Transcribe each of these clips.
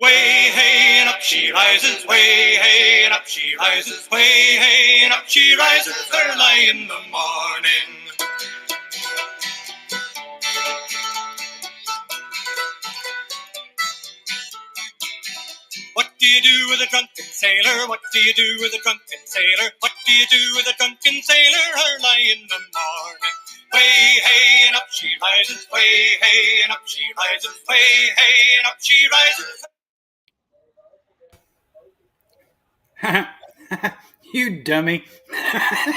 Way hey and up she rises, way hey and up she rises, way hey and up she rises early in the morning. What do you do with a drunken sailor? What do you do with a drunken sailor? What do you do with a drunken sailor early in the morning? Way hey and up she rises, way hey and up she rises, way hey and up she rises. You dummy.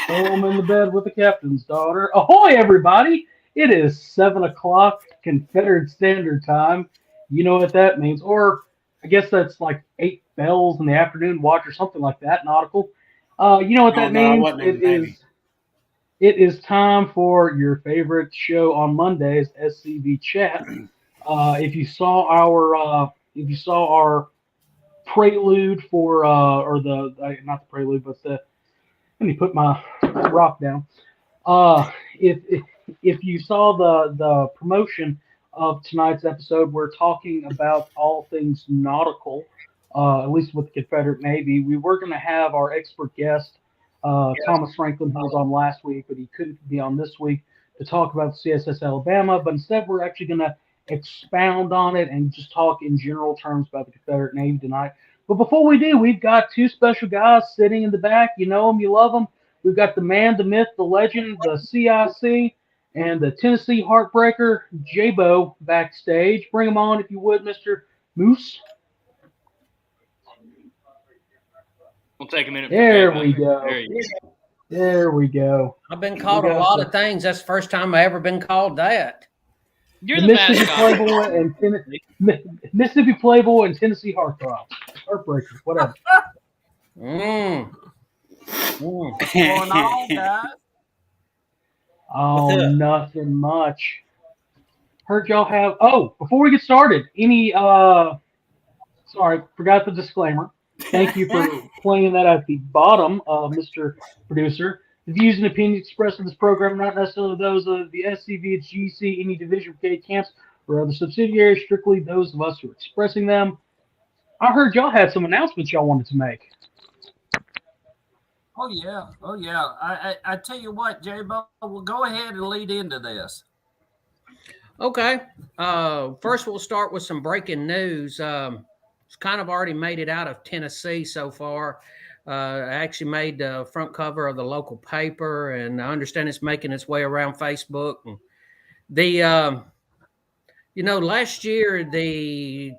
Home in the bed with the captain's daughter. Ahoy, everybody! It is 7 o'clock Confederate Standard Time. You know what that means. Or I guess that's like 8 bells in the afternoon watch or something like that, nautical. You know what that No, I means? wasn't in the Navy. It is time for your favorite show on Mondays, SCV Chat. If you saw our prelude for or the not the prelude, but the let me put my rock down. If you saw the promotion of tonight's episode, we're talking about all things nautical, at least with the Confederate Navy. We were going to have our expert guest, Thomas Franklin, who was on last week, but he couldn't be on this week to talk about the CSS Alabama. But instead, we're actually going to expound on it and just talk in general terms about the Confederate Navy tonight. But before we do, we've got two special guys sitting in the back. You know them, you love them. We've got the man, the myth, the legend, the CIC, and the Tennessee Heartbreaker, J-Bo, backstage. Bring him on, if you would, Mr. Moose. We'll take a minute. There we go. There we go. I've been called a lot of things. That's the first time I've ever been called that. You're the Mississippi mascot. Playboy and Mississippi Playboy and Tennessee Heartthrob. Heartbreaker, whatever. What's going on, guys? Oh, nothing much. Heard y'all have. Oh, before we get started, sorry, forgot the disclaimer. Thank you for playing that at the bottom, Mr. Producer. The views and opinions expressed in this program are not necessarily those of the SCV, GC, any division of K camps, or other subsidiaries, strictly those of us who are expressing them. I heard y'all had some announcements y'all wanted to make. Oh yeah. I tell you what, J-Bo, we'll go ahead and lead into this. Okay. First, we'll start with some breaking news. It's kind of already made it out of Tennessee so far. I actually made the front cover of the local paper, and I understand it's making its way around Facebook. And last year the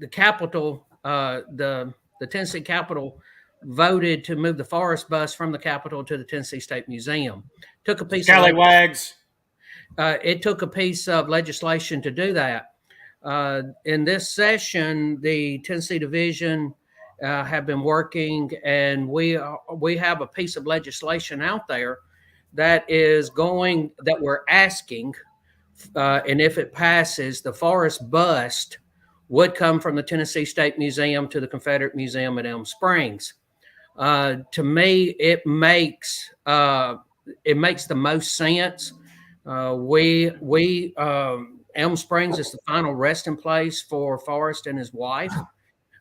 Capitol, the Tennessee Capitol, voted to move the Forest Bus from the Capitol to the Tennessee State Museum. Took a piece Scallywags. It took a piece of legislation to do that. In this session, the Tennessee Division have been working, and we have a piece of legislation out there that we're asking, and if it passes, the Forest Bust would come from the Tennessee State Museum to the Confederate Museum at Elm Springs. To me, it makes the most sense. Elm Springs is the final resting place for Forrest and his wife.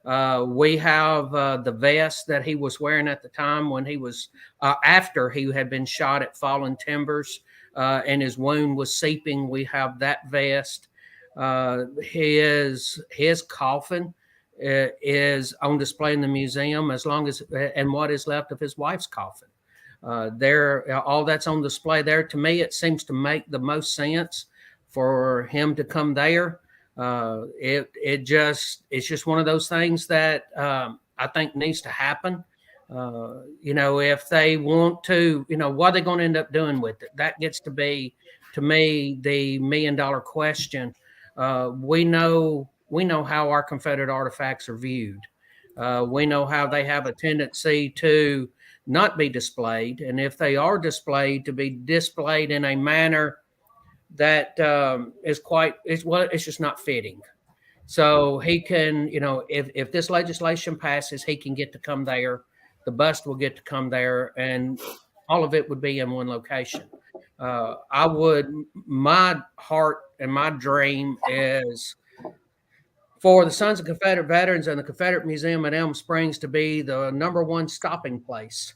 We have the vest that he was wearing at the time when he was after he had been shot at Fallen Timbers and his wound was seeping. We have that vest. His coffin is on display in the museum, and what is left of his wife's coffin. All that's on display there. To me, it seems to make the most sense for him to come there. It's just one of those things that I think needs to happen. If they want to, what are they going to end up doing with it? That gets to be, to me, the $1 million question. We know how our Confederate artifacts are viewed. We know how they have a tendency to not be displayed, and if they are displayed, to be displayed in a manner that it's just not fitting. So he can, if this legislation passes, he can get to come there. The bust will get to come there, and all of it would be in one location. My heart and my dream is for the Sons of Confederate Veterans and the Confederate Museum at Elm Springs to be the #1 stopping place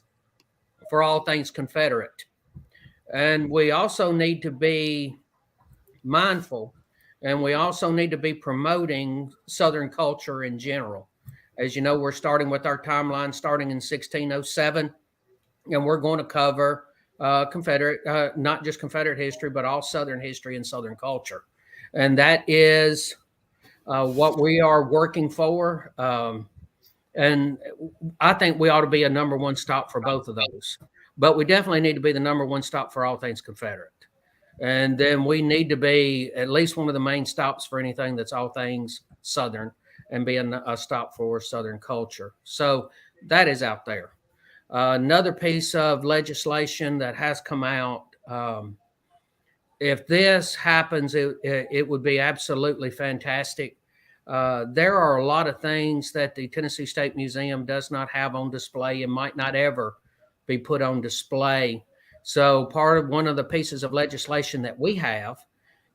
for all things Confederate. And we also need to be mindful, and we also need to be promoting Southern culture in general. As you know, we're starting with our timeline starting in 1607, and we're going to cover Confederate, not just Confederate history, but all Southern history and Southern culture. And that is what we are working for. And I think we ought to be a #1 stop for both of those. But we definitely need to be the #1 stop for all things Confederate. And then we need to be at least one of the main stops for anything that's all things Southern and be a stop for Southern culture. So that is out there. Another piece of legislation that has come out, if this happens, it would be absolutely fantastic. There are a lot of things that the Tennessee State Museum does not have on display and might not ever be put on display. So one of the pieces of legislation that we have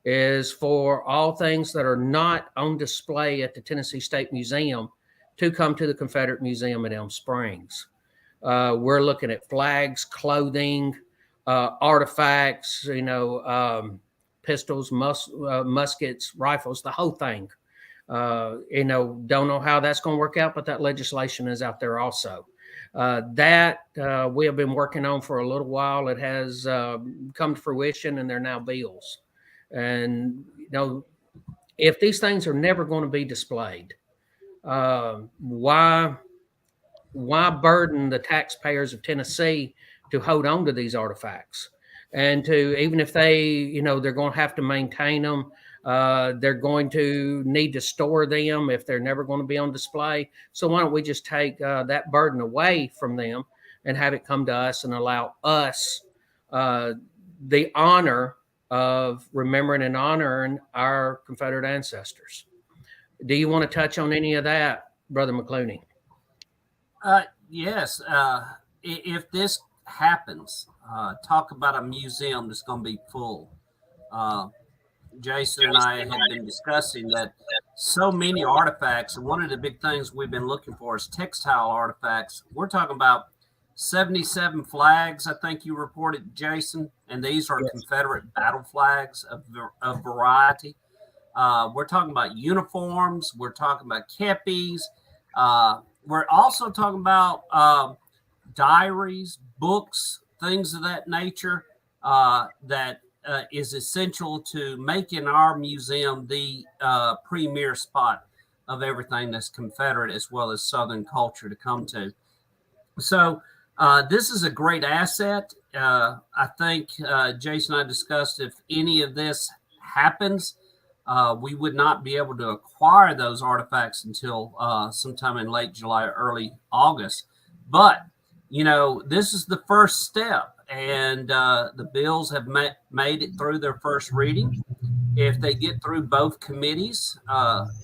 is for all things that are not on display at the Tennessee State Museum to come to the Confederate Museum at Elm Springs. We're looking at flags, clothing, artifacts, pistols, muskets, rifles, the whole thing. Don't know how that's going to work out, but that legislation is out there also. That we have been working on for a little while. It has come to fruition, and they're now bills. And if these things are never going to be displayed, why burden the taxpayers of Tennessee to hold on to these artifacts? And to, even if they, they're going to have to maintain them, they're going to need to store them if they're never going to be on display. So why don't we just take that burden away from them and have it come to us and allow us the honor of remembering and honoring our Confederate ancestors? Do you want to touch on any of that, Brother McClooney? Yes. If this happens, talk about a museum that's going to be full. Jason and I have been discussing that so many artifacts, and one of the big things we've been looking for is textile artifacts. We're talking about 77 flags, I think you reported, Jason, and these are Confederate battle flags of variety. We're talking about uniforms. We're talking about kepis. We're also talking about diaries, books, things of that nature that is essential to making our museum the premier spot of everything that's Confederate as well as Southern culture to come to. So this is a great asset. I think Jason and I discussed if any of this happens, we would not be able to acquire those artifacts until sometime in late July or early August. But, this is the first step, and the bills have made it through their first reading. If they get through both committees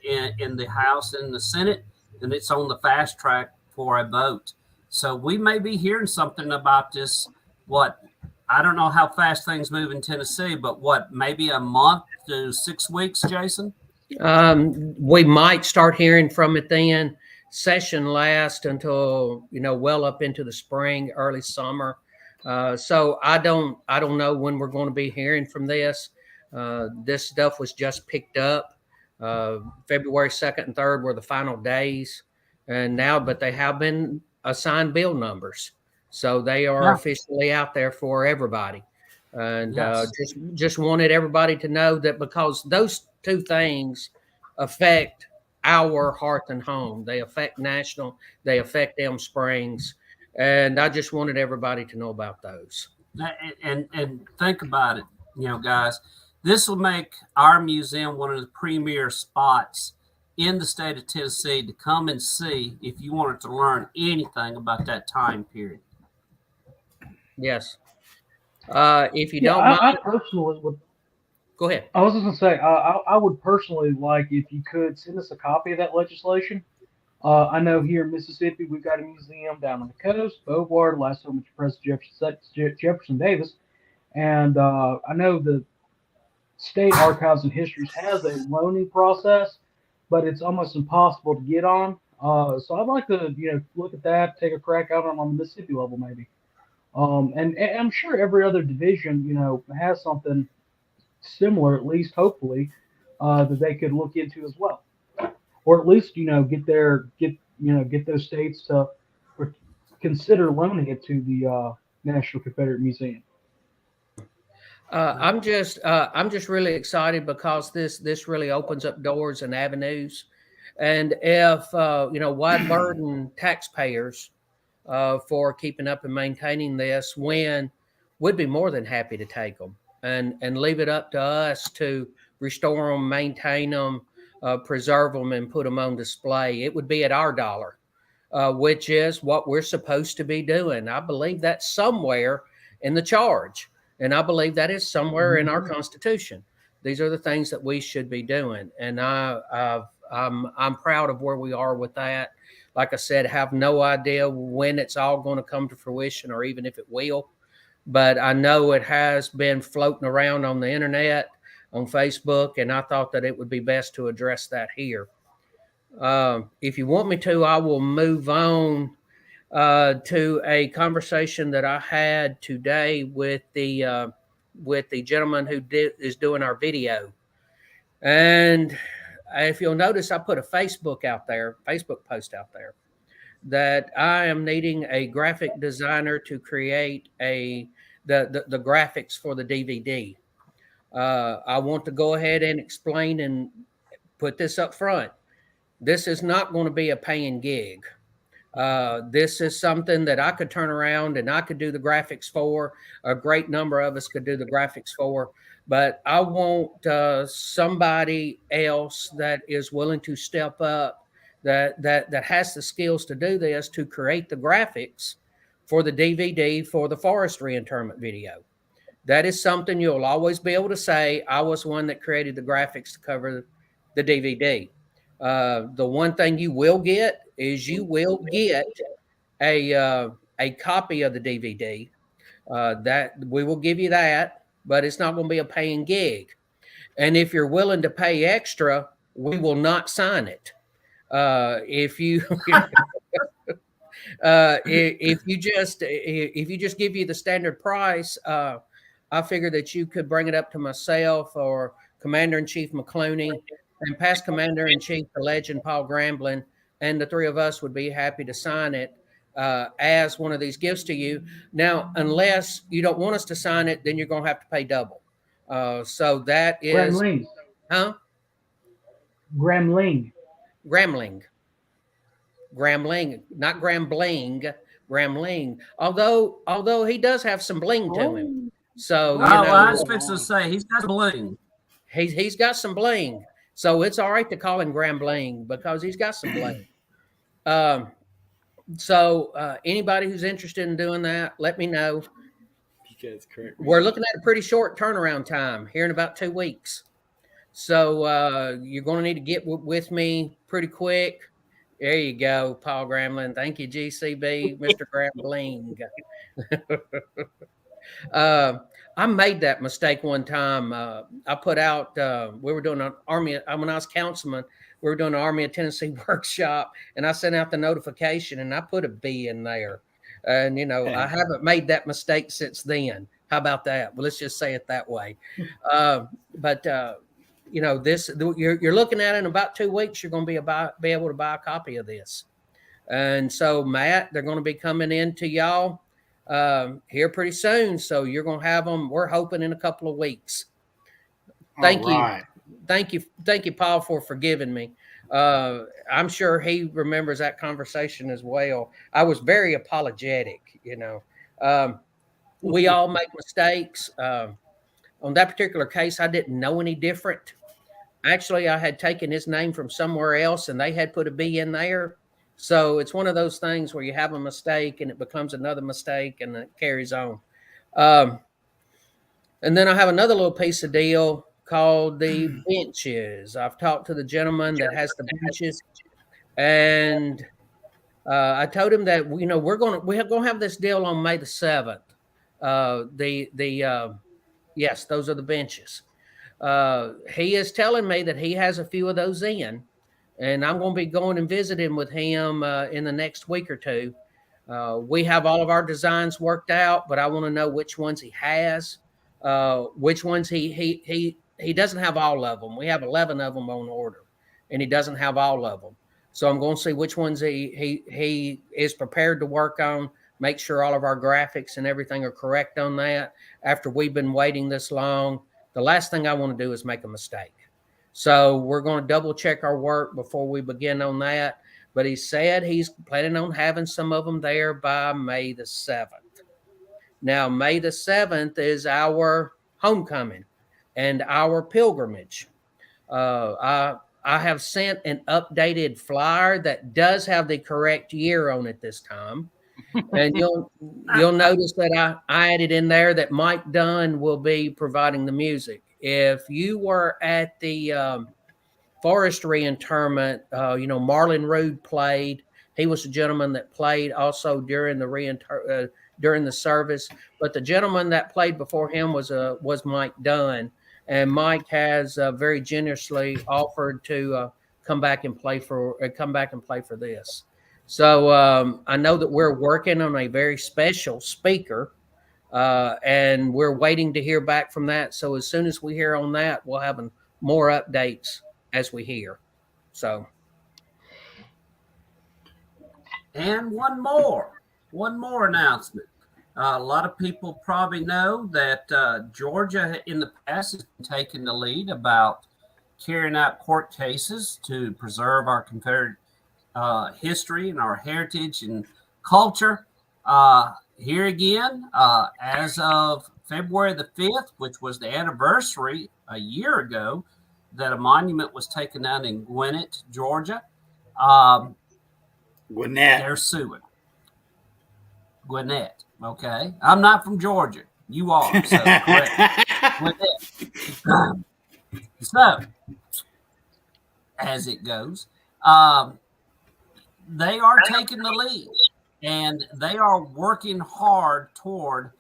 in the House and the Senate, then it's on the fast track for a vote. So we may be hearing something about this, I don't know how fast things move in Tennessee, but maybe a month to 6 weeks, Jason? We might start hearing from it then. Session lasts until, well up into the spring, early summer. So I don't know when we're going to be hearing from this. This stuff was just picked up. February 2nd and 3rd were the final days. And now, but they have been assigned bill numbers. So they are officially out there for everybody. And just wanted everybody to know that, because those two things affect our hearth and home. They affect national, they affect Elm Springs. And I just wanted everybody to know about those. And think about it, guys. This will make our museum one of the premier spots in the state of Tennessee to come and see if you wanted to learn anything about that time period. Yes. If you don't mind, I personally would. Go ahead. I was just going to say, I would personally like if you could send us a copy of that legislation. I know here in Mississippi, we've got a museum down on the coast, Beauvoir, last home of President Jefferson Davis. And I know the State Archives and Histories has a loaning process, but it's almost impossible to get on. So I'd like to, look at that, take a crack at them on the Mississippi level, maybe. And I'm sure every other division, has something similar, at least hopefully, that they could look into as well, or at least get those states to consider loaning it to the National Confederate Museum. I'm just really excited because this really opens up doors and avenues, and if wide burden taxpayers for keeping up and maintaining this, when we'd be more than happy to take them and leave it up to us to restore them, maintain them, preserve them, and put them on display. It would be at our dollar, which is what we're supposed to be doing. I believe that's somewhere in the charge. And I believe that is somewhere in our Constitution. These are the things that we should be doing, and I'm proud of where we are with that. Like I said, have no idea when it's all going to come to fruition, or even if it will. But I know it has been floating around on the internet, on Facebook, and I thought that it would be best to address that here. If you want me to, I will move on to a conversation that I had today with the gentleman who is doing our video. And if you'll notice, I put a Facebook post out there, that I am needing a graphic designer to create the graphics for the DVD. I want to go ahead and explain and put this up front. This is not going to be a paying gig. This is something that I could turn around and I could do the graphics for. A great number of us could do the graphics for, but I want somebody else that is willing to step up, that has the skills to do this, to create the graphics for the DVD for the forest reinterment video. That is something you'll always be able to say, I was one that created the graphics to cover the DVD. The one thing you will get is you will get a copy of the DVD. That we will give you that, but it's not going to be a paying gig. And if you're willing to pay extra, we will not sign it. If you if you just give you the standard price, I figure that you could bring it up to myself or Commander-in-Chief McClooney and past Commander-in-Chief, the legend Paul Gramblin, and the three of us would be happy to sign it as one of these gifts to you. Now, unless you don't want us to sign it, then you're going to have to pay double. So that is... Gremlins. Huh? Gremling. Gramling, not Grambling, Gramling. Although he does have some bling to him. So I was fixing to say he's got bling. He's got some bling. So it's all right to call him Grambling because he's got some bling. So anybody who's interested in doing that, let me know. We're looking at a pretty short turnaround time here in about 2 weeks. So you're going to need to get with me pretty quick. There you go, Paul Gramlin. Thank you, GCB, Mr. Grambling. I made that mistake one time. I put out, we were doing an Army, when I was councilman, we were doing an Army of Tennessee workshop, and I sent out the notification, and I put a B in there. And, I haven't made that mistake since then. How about that? Well, let's just say it that way. But you're looking at it in about 2 weeks, you're going to be able to buy a copy of this. And so, Matt, they're going to be coming in to y'all here pretty soon. So you're going to have them, we're hoping, in a couple of weeks. Thank you, Paul, for forgiving me. I'm sure he remembers that conversation as well. I was very apologetic, we all make mistakes. On that particular case, I didn't know any different. Actually, I had taken his name from somewhere else, and they had put a B in there. So it's one of those things where you have a mistake, and it becomes another mistake, and it carries on. And then I have another little piece of deal called the benches. I've talked to the gentleman that has the benches, and I told him that we're going to have this deal on May the 7th. Yes, those are the benches. He is telling me that he has a few of those in. and I'm going to be going and visiting with him in the next week or two. We have all of our designs worked out, but I want to know which ones he has, which ones he doesn't have all of them. We have 11 of them on order, and he doesn't have all of them. So I'm going to see which ones he is prepared to work on. Make sure all of our graphics and everything are correct on that. After we've been waiting this long, the last thing I want to do is make a mistake. So we're going to double check our work before we begin on that. But he said he's planning on having some of them there by May the 7th. Now, May the 7th is our homecoming and our pilgrimage. I have sent an updated flyer that does have the correct year on it this time. And you'll notice that I added in there that Mike Dunn will be providing the music. If you were at the forestry interment, Marlon Rood played. He was the gentleman that played also during the during the service. But the gentleman that played before him was Mike Dunn, and Mike has very generously offered to come back and play for this. So I know that we're working on a very special speaker, and we're waiting to hear back from that. So as soon as we hear on that, we'll have more updates as we hear. So, and one more announcement. A lot of people probably know that Georgia in the past has been taking the lead about carrying out court cases to preserve our Confederate history and our heritage and culture. Here again, as of February the 5th, which was the anniversary a year ago that a monument was taken down in Gwinnett, Georgia. Gwinnett. They're suing. Gwinnett. Okay. I'm not from Georgia. You are. So, correct. Gwinnett. So, as it goes, they are taking the lead, and they are working hard toward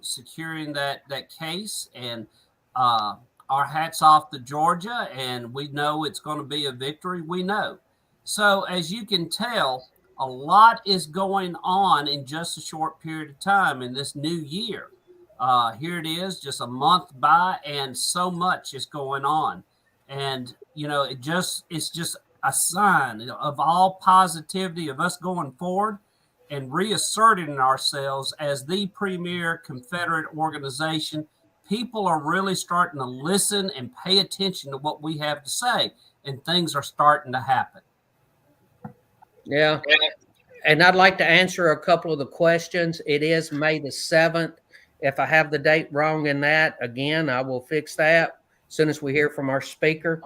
securing that case. And our hats off to Georgia, and we know it's going to be a victory. We know. So as you can tell, a lot is going on in just a short period of time in this new year. Here it is, just a month by, and so much is going on. And, it's just a sign of all positivity of us going forward and reasserting ourselves as the premier Confederate organization. People are really starting to listen and pay attention to what we have to say, and things are starting to happen. Yeah. And I'd like to answer a couple of the questions. It is May the 7th. If I have the date wrong in that, again, I will fix that as soon as we hear from our speaker.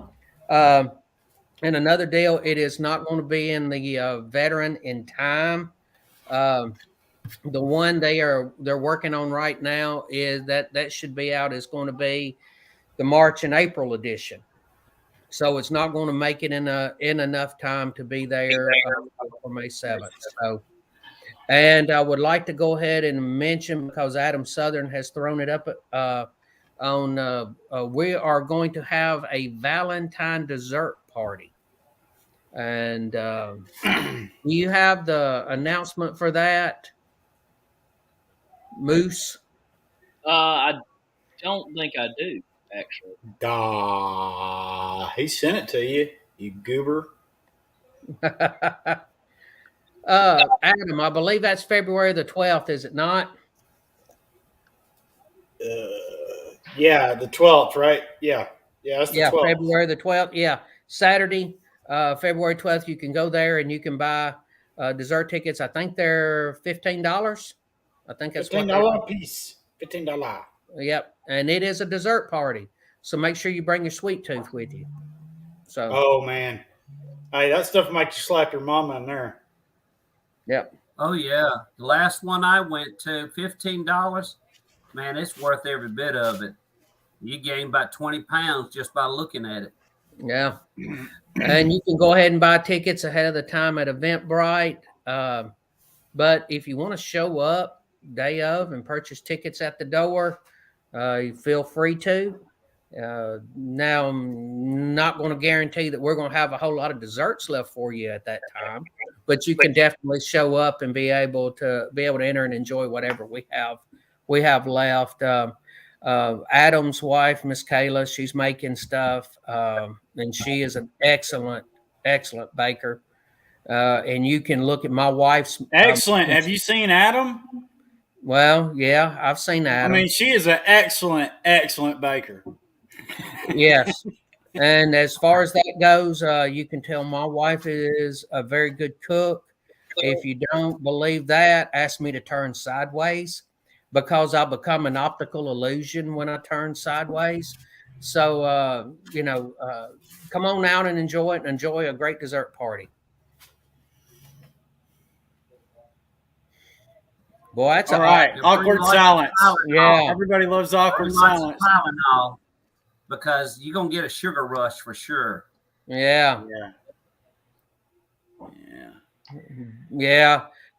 And another deal, it is not going to be in the Veteran in Time. The one they're working on right now is that should be out. Is going to be the March and April edition, so it's not going to make it in enough time to be there for May 7th. So, and I would like to go ahead and mention, because Adam Southern has thrown it up we are going to have a Valentine dessert party. And do you have the announcement for that, Moose? I don't think I do, actually. He sent it to you, you goober. Adam, I believe that's February the 12th, is it not? Yeah, the 12th, right? Yeah, that's the 12th. February the 12th. Yeah, Saturday, February 12th. You can go there and you can buy dessert tickets. I think they're $15. I think that's $15 a piece. $15. Yep, and it is a dessert party, so make sure you bring your sweet tooth with you. So. Oh man, hey, that stuff makes you slap your mama in there. Yep. Oh yeah, the last one I went to, $15. Man, it's worth every bit of it. You gain about 20 pounds just by looking at it. Yeah. And you can go ahead and buy tickets ahead of the time at Eventbrite. But if you want to show up day of and purchase tickets at the door, you feel free to. Now, I'm not going to guarantee that we're going to have a whole lot of desserts left for you at that time, but you can definitely show up and be able to enter and enjoy whatever we have left. Adam's wife, Miss Kayla, she's making stuff, and she is an excellent baker. And you can look at my wife's. Excellent. Have you seen Adam? Well, yeah, I've seen Adam. I mean, she is an excellent baker. Yes. And as far as that goes, you can tell my wife is a very good cook. If you don't believe that, ask me to turn sideways, because I'll become an optical illusion when I turn sideways. So, come on out and enjoy it, and enjoy a great dessert party. Boy, that's all right. Awkward silence. Yeah. Everybody loves awkward silence. Because you're going to get a sugar rush for sure. Yeah.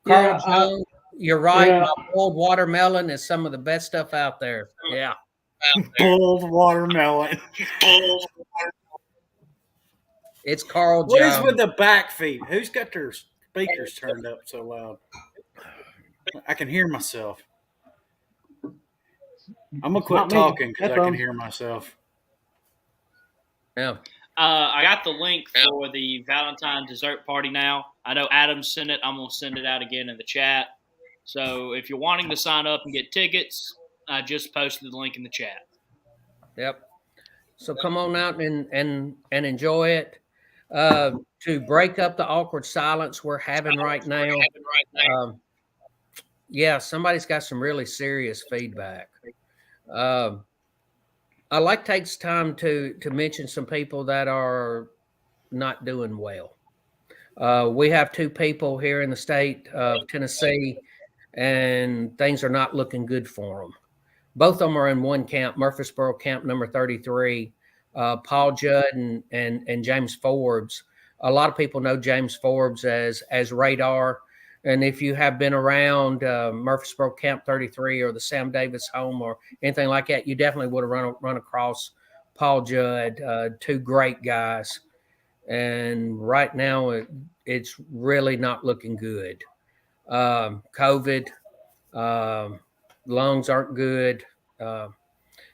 Carl Jones, you're right. Yeah. Boiled watermelon is some of the best stuff out there. Yeah. Boiled watermelon. It's Carl Jones. What is with the back feed? Who's got their speakers turned up so loud? I can hear myself. I'm going to quit talking because I can hear myself. Yeah. I got the link for the Valentine dessert party now. I know Adam sent it. I'm going to send it out again in the chat. So if you're wanting to sign up and get tickets, I just posted the link in the chat. Yep. So come on out and enjoy it. To break up the awkward silence we're having right now. Somebody's got some really serious feedback. I like to take time to mention some people that are not doing well. We have 2 people here in the state of Tennessee, and things are not looking good for them. Both of them are in one camp, Murfreesboro camp number 33. Paul Judd and James Forbes. A lot of people know James Forbes as Radar. And if you have been around Murfreesboro Camp 33 or the Sam Davis home or anything like that, you definitely would have run across Paul Judd, 2 great guys. And right now, it's really not looking good. COVID, lungs aren't good.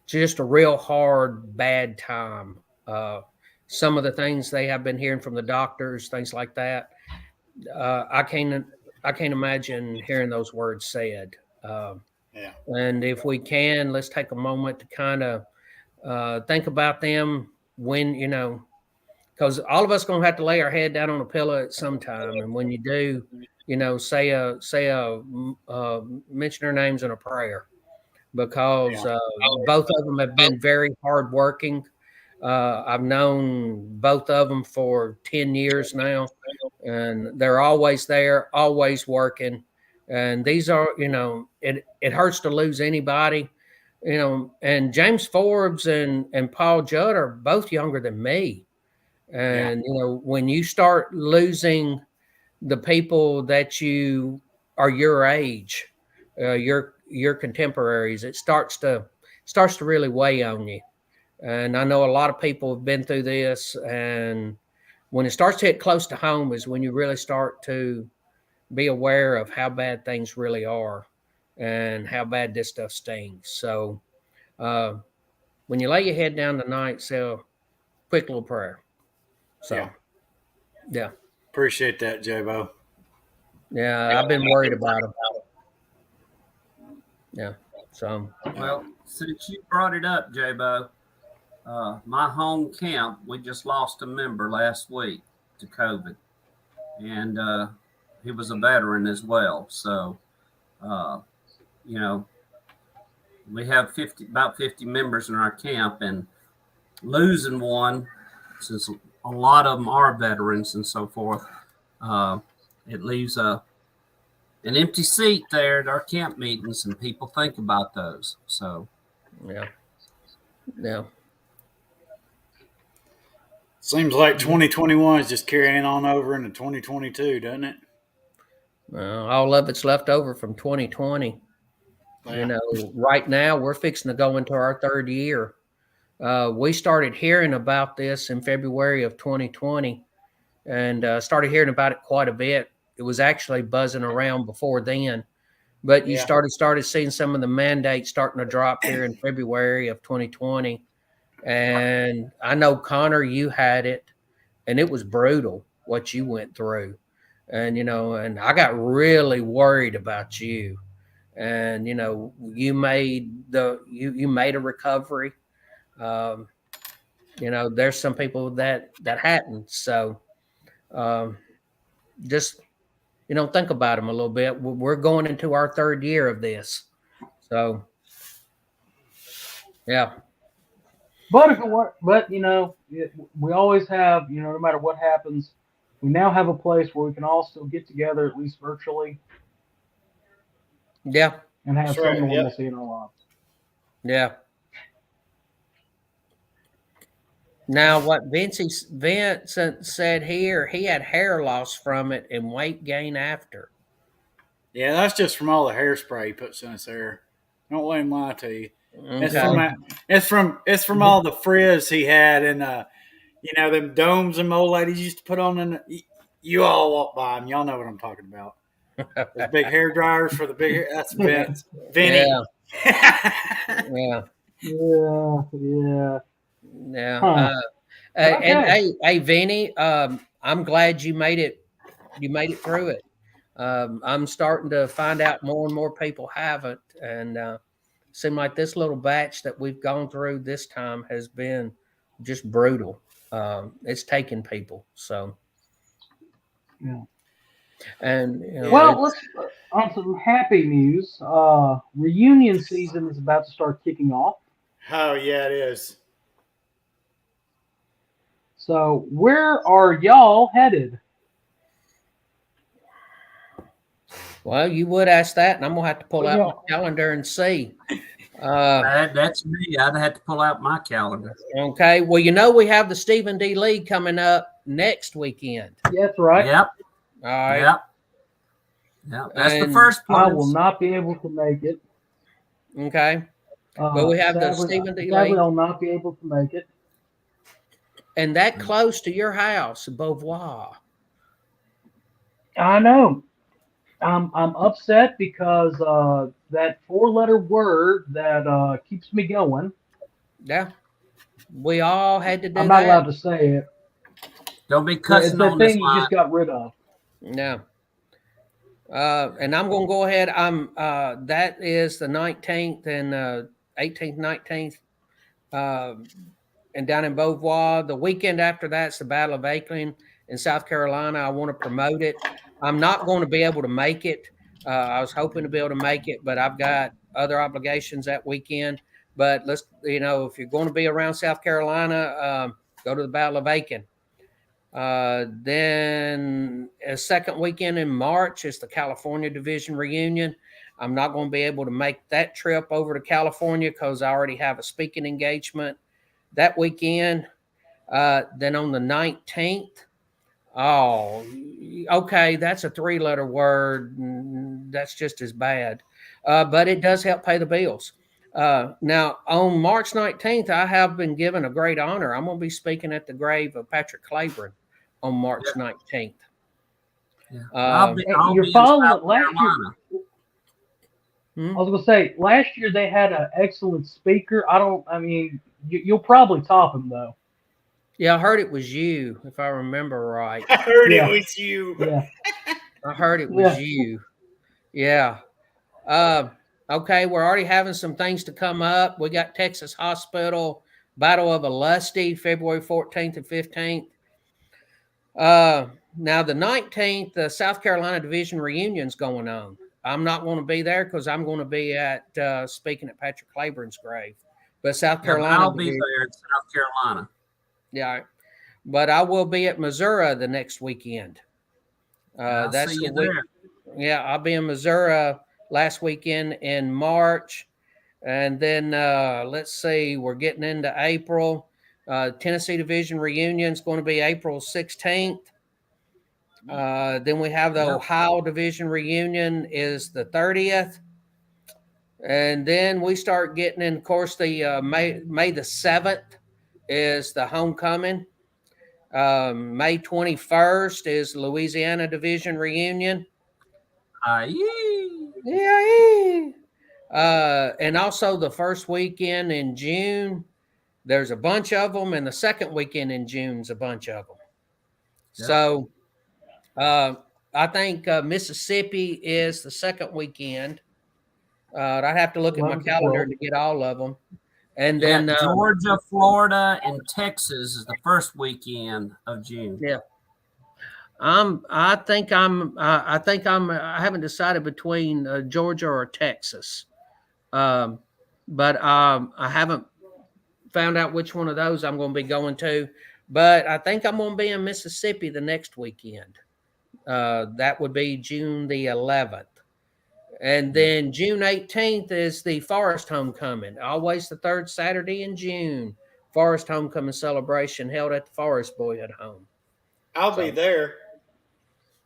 Just a real hard, bad time. Some of the things they have been hearing from the doctors, things like that, I can't imagine hearing those words said. And if we can, let's take a moment to kind of think about them when, because all of us going to have to lay our head down on a pillow at some time. And when you do, mention their names in a prayer, because both of them have been very hardworking. I've known both of them for 10 years now, and they're always there, always working. And these are, it hurts to lose anybody, and James Forbes and Paul Judd are both younger than me. And, when you start losing the people that you are your age, your contemporaries, it starts to really weigh on you. And I know a lot of people have been through this, and when it starts to hit close to home is when you really start to be aware of how bad things really are and how bad this stuff stings. So when you lay your head down tonight, say a quick little prayer. So, yeah. Appreciate that, J-Bo. Yeah, I've been worried about him. Yeah. So. Well, since you brought it up, J-Bo, my home camp, we just lost a member last week to COVID, and he was a veteran as well. So, we have about 50 members in our camp, and losing one, since a lot of them are veterans and so forth, it leaves an empty seat there at our camp meetings, and people think about those. So, yeah. Seems like 2021 is just carrying on over into 2022, doesn't it? All of it's left over from 2020. Yeah. Right now we're fixing to go into our 3rd year. We started hearing about this in February of 2020 and started hearing about it quite a bit. It was actually buzzing around before then, but you started seeing some of the mandates starting to drop here in February of 2020. And I know, Connor, you had it, and it was brutal what you went through. And, and I got really worried about you. And, you made you made a recovery. There's some people that hadn't. So just, think about them a little bit. We're going into our third year of this. So, yeah. But we always have, no matter what happens, we now have a place where we can all still get together, at least virtually. Yeah. And have some normalcy in our lives. Yeah. Now, what Vincent said here, he had hair loss from it and weight gain after. Yeah, that's just from all the hairspray he puts in his hair. Don't let him lie to you. Okay. It's from all the frizz he had, and them domes and old ladies used to put on. And you all walk by them, y'all know what I'm talking about. Those big hair dryers for the big hair. That's Vinny. Yeah. Yeah. Yeah. And hey, Vinny, I'm glad you made it. You made it through it. I'm starting to find out more and more people haven't, and seem like this little batch that we've gone through this time has been just brutal. It's taken people. So. Yeah. And well, let's on some happy news. Reunion season is about to start kicking off. Oh yeah, it is. So where are y'all headed? Well, you would ask that, and I'm gonna have to pull out my calendar and see. That's me. I'd have to pull out my calendar. Okay. Well, we have the Stephen D. Lee coming up next weekend. Yeah, that's right. Yep. All right. Yep. Yeah, that's the first place. I will not be able to make it. Okay. But we have the Stephen D. Lee. I'll not be able to make it. And that close to your house, Beauvoir. I know. I'm upset because that 4-letter word that keeps me going. Yeah. We all had to do that. I'm not allowed to say it. Don't be cussing on the this thing line. You just got rid of. No. And I'm going to go ahead. That is the 19th and 18th, 19th, and down in Beauvoir. The weekend after that's the Battle of Aiken in South Carolina. I want to promote it. I'm not going to be able to make it. I was hoping to be able to make it, but I've got other obligations that weekend. But if you're going to be around South Carolina, go to the Battle of Aiken. Then a second weekend in March is the California Division reunion. I'm not going to be able to make that trip over to California because I already have a speaking engagement that weekend. Then on the 19th, okay, that's a 3-letter word. That's just as bad, but it does help pay the bills. Now, on March 19th, I have been given a great honor. I'm going to be speaking at the grave of Patrick Claiborne on March 19th. Yeah. You're following it last year. I was going to say, last year they had an excellent speaker. You'll probably top him, though. Yeah, I heard it was you, if I remember right. I heard it was you. Yeah. I heard it was you. Yeah. Okay, we're already having some things to come up. We got Texas Hospital, Battle of Ulusty, February 14th and 15th. Now, the 19th, the South Carolina Division reunion's going on. I'm not going to be there because I'm going to be at speaking at Patrick Claiborne's grave. But South Carolina. I'll be there in South Carolina. Yeah, but I will be at Missouri the next weekend. That's see you the week. there. Yeah, I'll be in Missouri last weekend in March, and then let's see, we're getting into April. Tennessee Division reunion is going to be April 16th. Then we have the Ohio Division reunion is the 30th. And then we start getting in, of course, the May the 7th is the homecoming. May 21st is Louisiana Division reunion. Yeah. And also the first weekend in June, there's a bunch of them, and the second weekend in June's a bunch of them. Yep. So I think Mississippi is the second weekend. I'd have to look at my 11 to calendar 12. to get all of them. And Yeah, then Georgia, Florida, and Texas is the first weekend of June. Yeah. I haven't decided between Georgia or Texas. But I haven't found out which one of those I'm going to be going to. But I think I'm going to be in Mississippi the next weekend. That would be June the 11th. And then June 18th is the Forest Homecoming, always the third Saturday in June. Forest Homecoming celebration held at the Forest Boyhood Home. I'll be there.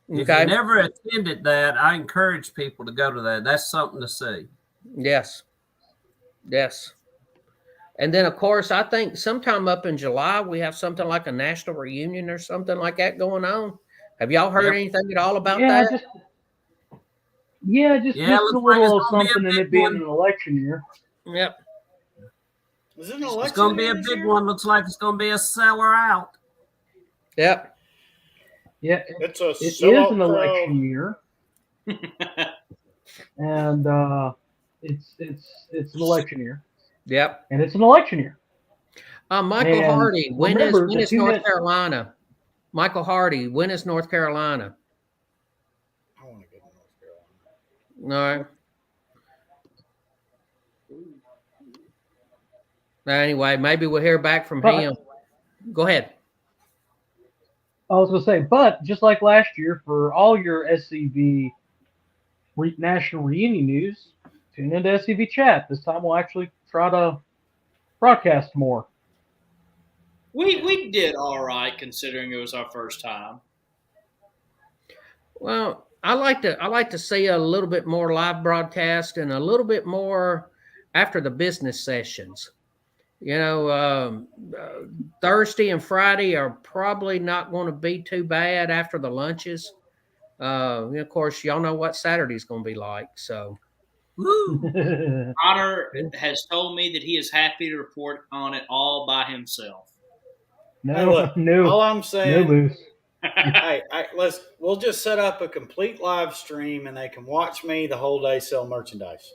If Okay. you never attended that, I encourage people to go to that. That's something to see. Yes. And then, of course, I think sometime up in July, we have something like a national reunion or something like that going on. Have y'all heard anything at all about that? Just looks a like little it's of gonna be a something in big it being one. an election year. Yep. Is it an election? It's going to be a this big year? one. Looks like it's going to be a seller out. Yep. Yeah, It's a it is sellout an crowd. election year, and it's an election year, Yep. and it's an election year. Michael And Hardy, when remember, is North Carolina? Michael Hardy, when is North Carolina? I want to go to North Carolina. All right. Anyway, maybe we'll hear back from him. Go ahead. I was going to say, but just like last year, for all your SCV national reunion news, tune into SCV chat. This time we'll actually try to broadcast more. We did all right considering it was our first time. Well, I like to see a little bit more live broadcast and a little bit more after the business sessions. Thursday and Friday are probably not going to be too bad after the lunches. Of course, y'all know what Saturday's going to be like. So, Connor has told me that he is happy to report on it all by himself. Hey, look, all I'm saying, no boost. hey, we'll just set up a complete live stream and they can watch me the whole day sell merchandise.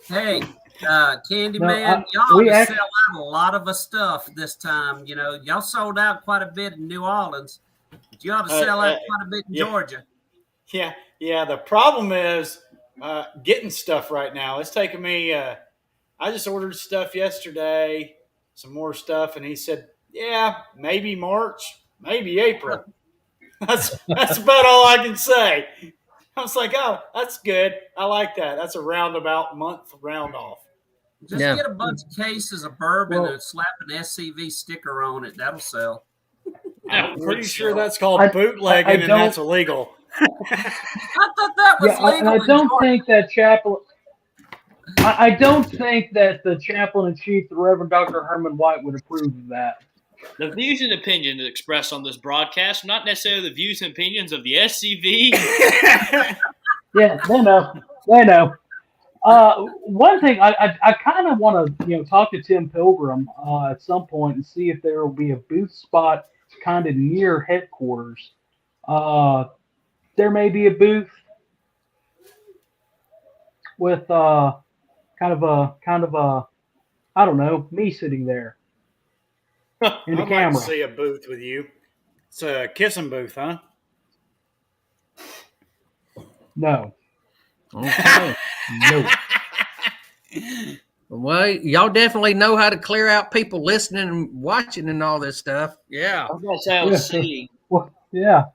Hey, Candyman, y'all sell out a lot of stuff this time. Y'all sold out quite a bit in New Orleans. But you ought to sell out quite a bit in Georgia. Yeah. The problem is getting stuff right now. It's taking me. I just ordered stuff yesterday, some more stuff, and he said, "Yeah, maybe March, maybe April." That's about all I can say. I was like, "Oh, that's good. I like that. That's a roundabout month round off." Just get a bunch of cases of bourbon and slap an SCV sticker on it. That'll sell. I'm pretty sure that's called bootlegging, and that's illegal. I thought that was legal. And I don't think that chaplain. I don't think that the chaplain in chief, the Reverend Dr. Herman White, would approve of that. The views and opinions expressed on this broadcast are not necessarily the views and opinions of the SCV. Yeah, they know. One thing I kind of want to talk to Tim Pilgrim at some point and see if there will be a booth spot kind of near headquarters. There may be a booth with kind of a I don't know, me sitting there in the I'd camera. like to see a booth with you. It's a kissing booth, huh? No. Okay. No. Well, y'all definitely know how to clear out people listening and watching and all this stuff. Yeah. I was going to say I was seeing. Well, yeah.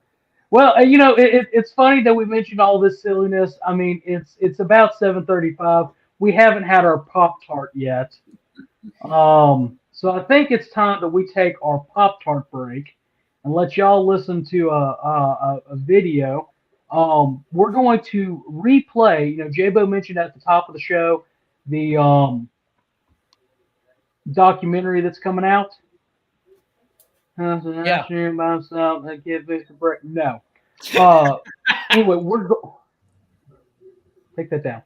Well, it's funny that we mentioned all this silliness. I mean, it's about 7:35. We haven't had our Pop-Tart yet. So I think it's time that we take our Pop-Tart break and let y'all listen to a video We're going to replay. J-Bo mentioned at the top of the show the documentary that's coming out. Yeah. By himself, I give this a break. No. Anyway, take that down.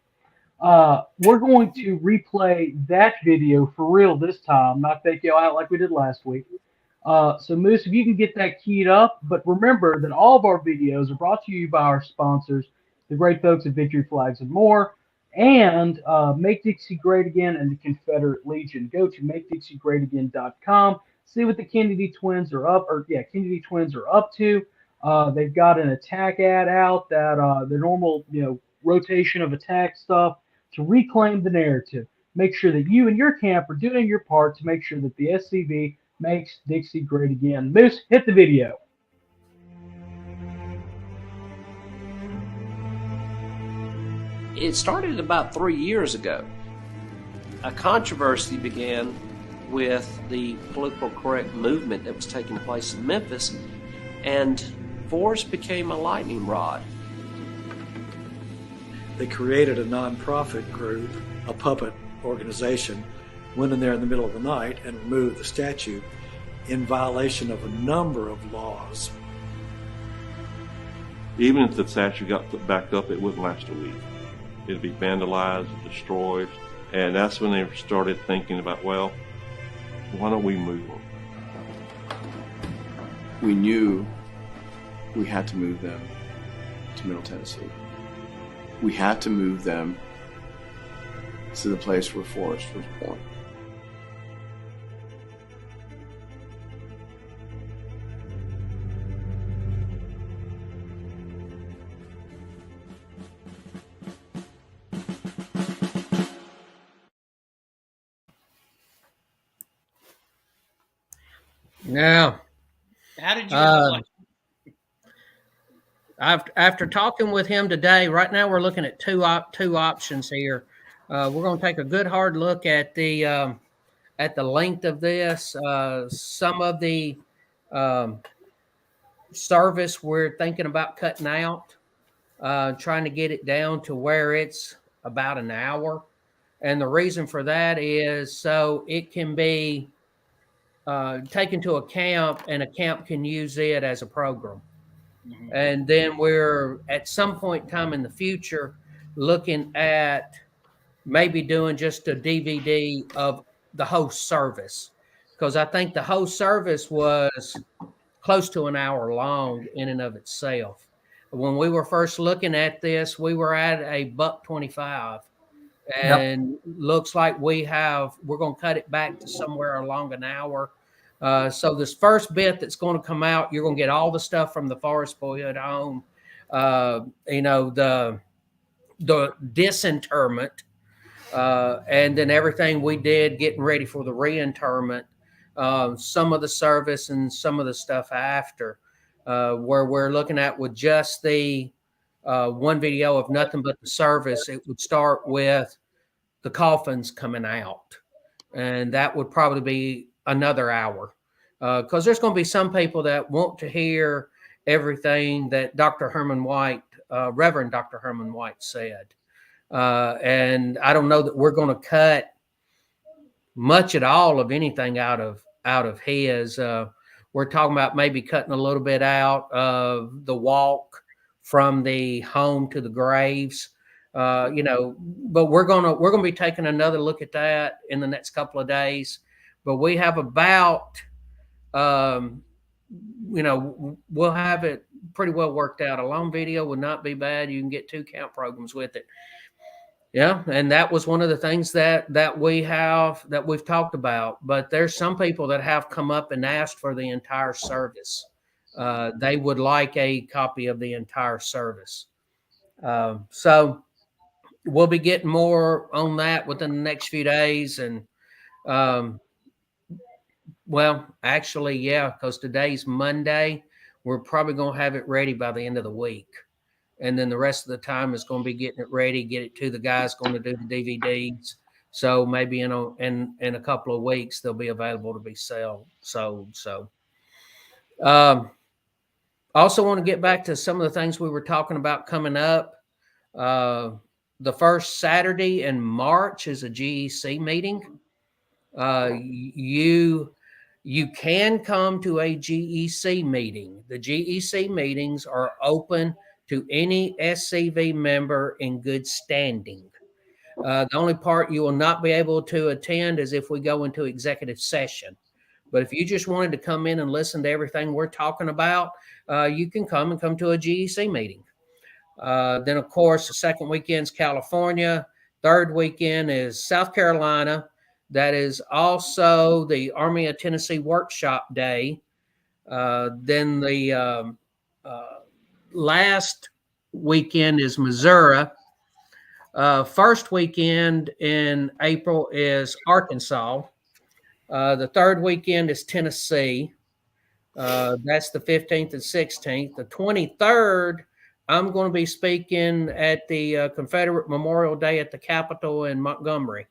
We're going to replay that video for real this time, not fake y'all out like we did last week. So Moose, if you can get that keyed up, but remember that all of our videos are brought to you by our sponsors, the great folks at Victory Flags and More, and Make Dixie Great Again and the Confederate Legion. Go to MakeDixieGreatAgain.com. See what the Kennedy twins are Kennedy twins are up to. They've got an attack ad out that the normal, rotation of attack stuff to reclaim the narrative. Make sure that you and your camp are doing your part to make sure that the SCV makes Dixie great again. Moose, hit the video. It started about 3 years ago. A controversy began with the political correct movement that was taking place in Memphis, and Forrest became a lightning rod. They created a nonprofit group, a puppet organization, went in there in the middle of the night and removed the statue in violation of a number of laws. Even if the statue got put back up, it wouldn't last a week. It'd be vandalized, destroyed, and that's when they started thinking about, well, why don't we move them? We knew we had to move them to Middle Tennessee. We had to move them to the place where Forrest was born. Now, how did you after talking with him today, right now we're looking at two options here. We're going to take a good hard look at the length of this. Some of the service we're thinking about cutting out, trying to get it down to where it's about an hour. And the reason for that is so it can be taken to a camp and a camp can use it as a program. Mm-hmm. And then we're at some point in time in the future looking at maybe doing just a DVD of the whole service, because I think the whole service was close to an hour long in and of itself. When we were first looking at this, we were at $1.25, and looks like we're going to cut it back to somewhere along an hour. So this first bit that's going to come out, you're going to get all the stuff from the Forest Boyhood home, the disinterment, and then everything we did getting ready for the reinterment, some of the service and some of the stuff after, where we're looking at with just the one video of nothing but the service. It would start with the coffins coming out, and that would probably be another hour, because there's going to be some people that want to hear everything that Dr. Herman White, Reverend Dr. Herman White said. And I don't know that we're going to cut much at all of anything out of his. We're talking about maybe cutting a little bit out of the walk from the home to the graves, but we're going to be taking another look at that in the next couple of days. But we have about, we'll have it pretty well worked out. A long video would not be bad. You can get 2 camp programs with it. Yeah, and that was one of the things that we've talked about. But there's some people that have come up and asked for the entire service. They would like a copy of the entire service. So we'll be getting more on that within the next few days. And well, actually, yeah, because today's Monday. We're probably going to have it ready by the end of the week. And then the rest of the time is going to be getting it ready, get it to the guys going to do the DVDs. So maybe in a couple of weeks, they'll be available to be sold. So I also want to get back to some of the things we were talking about coming up. The first Saturday in March is a GEC meeting. You can come to a GEC meeting. The GEC meetings are open to any SCV member in good standing. The only part you will not be able to attend is if we go into executive session. But if you just wanted to come in and listen to everything we're talking about, you can come to a GEC meeting. Then, of course, the second weekend's California. Third weekend is South Carolina. That is also the Army of Tennessee Workshop Day. Then the last weekend is Missouri. First weekend in April is Arkansas. The third weekend is Tennessee. That's the 15th and 16th. The 23rd, I'm going to be speaking at the Confederate Memorial Day at the Capitol in Montgomery.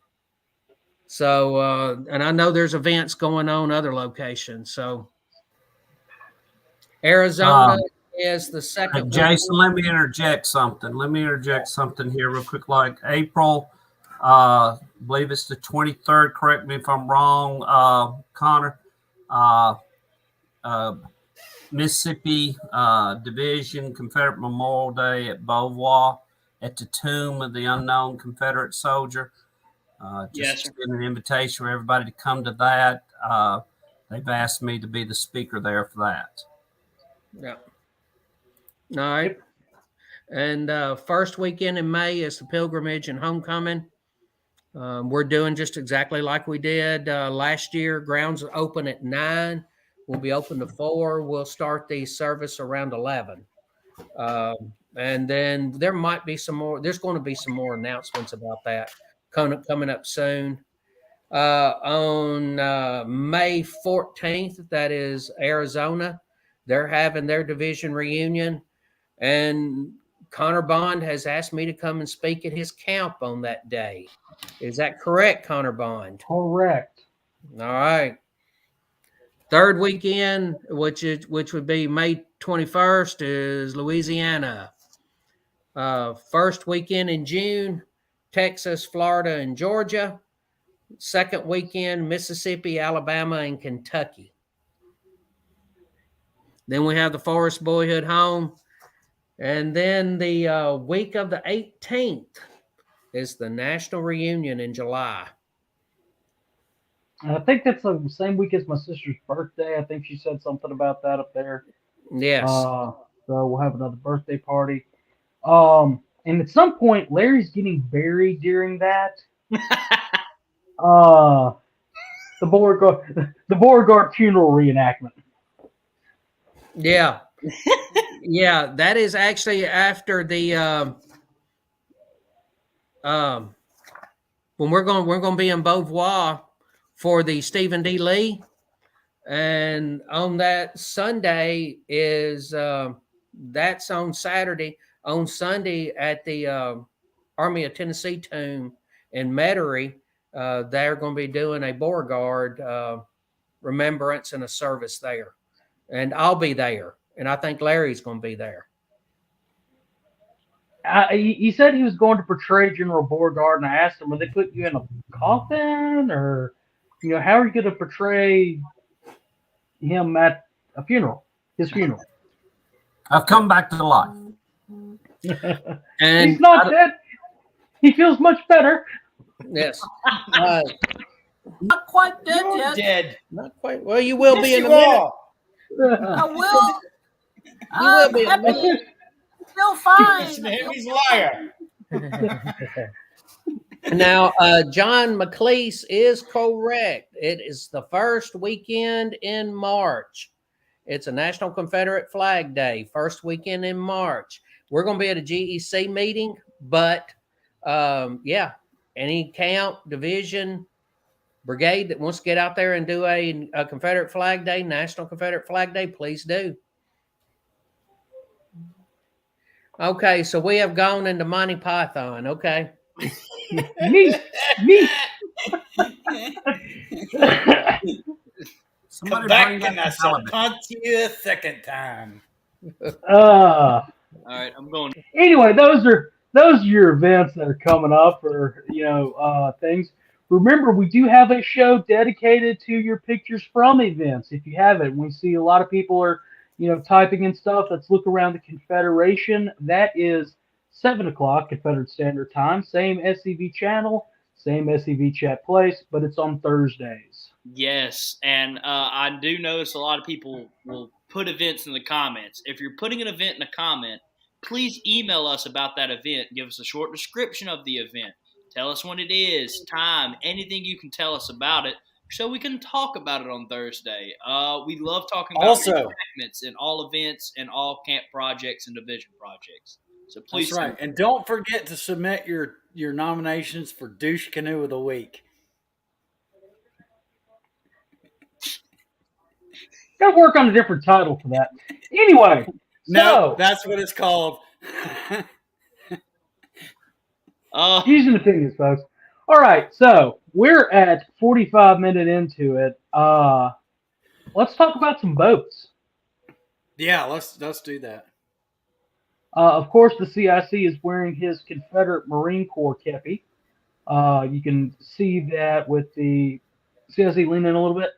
So, and I know there's events going on other locations. So, Arizona is the second. Jason, let me interject something. Here real quick. Like April, I believe it's the 23rd. Correct me if I'm wrong, Connor. Mississippi Division Confederate Memorial Day at Beauvoir at the Tomb of the Unknown Confederate Soldier. Just giving an invitation for everybody to come to that. They've asked me to be the speaker there for that. Yeah. All right. And first weekend in May is the Pilgrimage and Homecoming. We're doing just exactly like we did last year. Grounds are open at 9. We'll be open to 4. We'll start the service around 11. And then there might be some more. There's going to be some more announcements about that coming up soon. On May 14th, that is Arizona. They're having their division reunion. And Connor Bond has asked me to come and speak at his camp on that day. Is that correct, Connor Bond? Correct. All right. Third weekend, which would be May 21st, is Louisiana. First weekend in June, Texas, Florida, and Georgia. Second weekend, Mississippi, Alabama, and Kentucky. Then we have the Forest Boyhood Home. And then the week of the 18th is the National Reunion in July. I think that's the same week as my sister's birthday. I think she said something about that up there. Yes. So we'll have another birthday party. And at some point, Larry's getting buried during that. The Beauregard funeral reenactment. Yeah. Yeah, that is actually after the when we're going to be in Beauvoir for the Stephen D. Lee, and on that Sunday is that's on Saturday. On Sunday at the Army of Tennessee Tomb in Metairie, they're going to be doing a Beauregard remembrance and a service there, and I'll be there. And I think Larry's going to be there. He said he was going to portray General Beauregard, and I asked him, "Will they put you in a coffin, or how are you going to portray him at a funeral? His funeral?" I've come back to life, and he's not dead. He feels much better. Yes, not quite dead yet. Dead. Not quite. Well, you will be in a minute. I will. You will be in a minute. Still fine. He's a liar. Now, John McLeese is correct. It is the first weekend in March. It's a National Confederate Flag Day, first weekend in March. We're going to be at a GEC meeting, but any camp, division, brigade that wants to get out there and do a Confederate Flag Day, National Confederate Flag Day, please do. Okay, so we have gone into Monty Python. Okay. Me. Come back and I shall taunt you a second time. All right, I'm going. Anyway, those are your events that are coming up, or things. Remember, we do have a show dedicated to your pictures from events. If you haven't, we see a lot of people are typing in stuff. Let's look around the Confederation. That is 7 o'clock Confederate Standard Time. Same SCV channel, same SCV chat place, but it's on Thursdays. Yes, and I do notice a lot of people will put events in the comments. If you're putting an event in a comment, please email us about that event. Give us a short description of the event. Tell us when it is, time, anything you can tell us about it, so we can talk about it on Thursday. We love talking about reenactments and all events and all camp projects and division projects. So please, that's right. And don't forget to submit your nominations for Douche Canoe of the Week. Gotta work on a different title for that. Anyway, no, that's what it's called. Views and opinions, folks. All right, so we're at 45 minutes into it. Let's talk about some boats. Yeah, let's do that. Of course, the CIC is wearing his Confederate Marine Corps kepi. You can see that with the CIC lean in a little bit.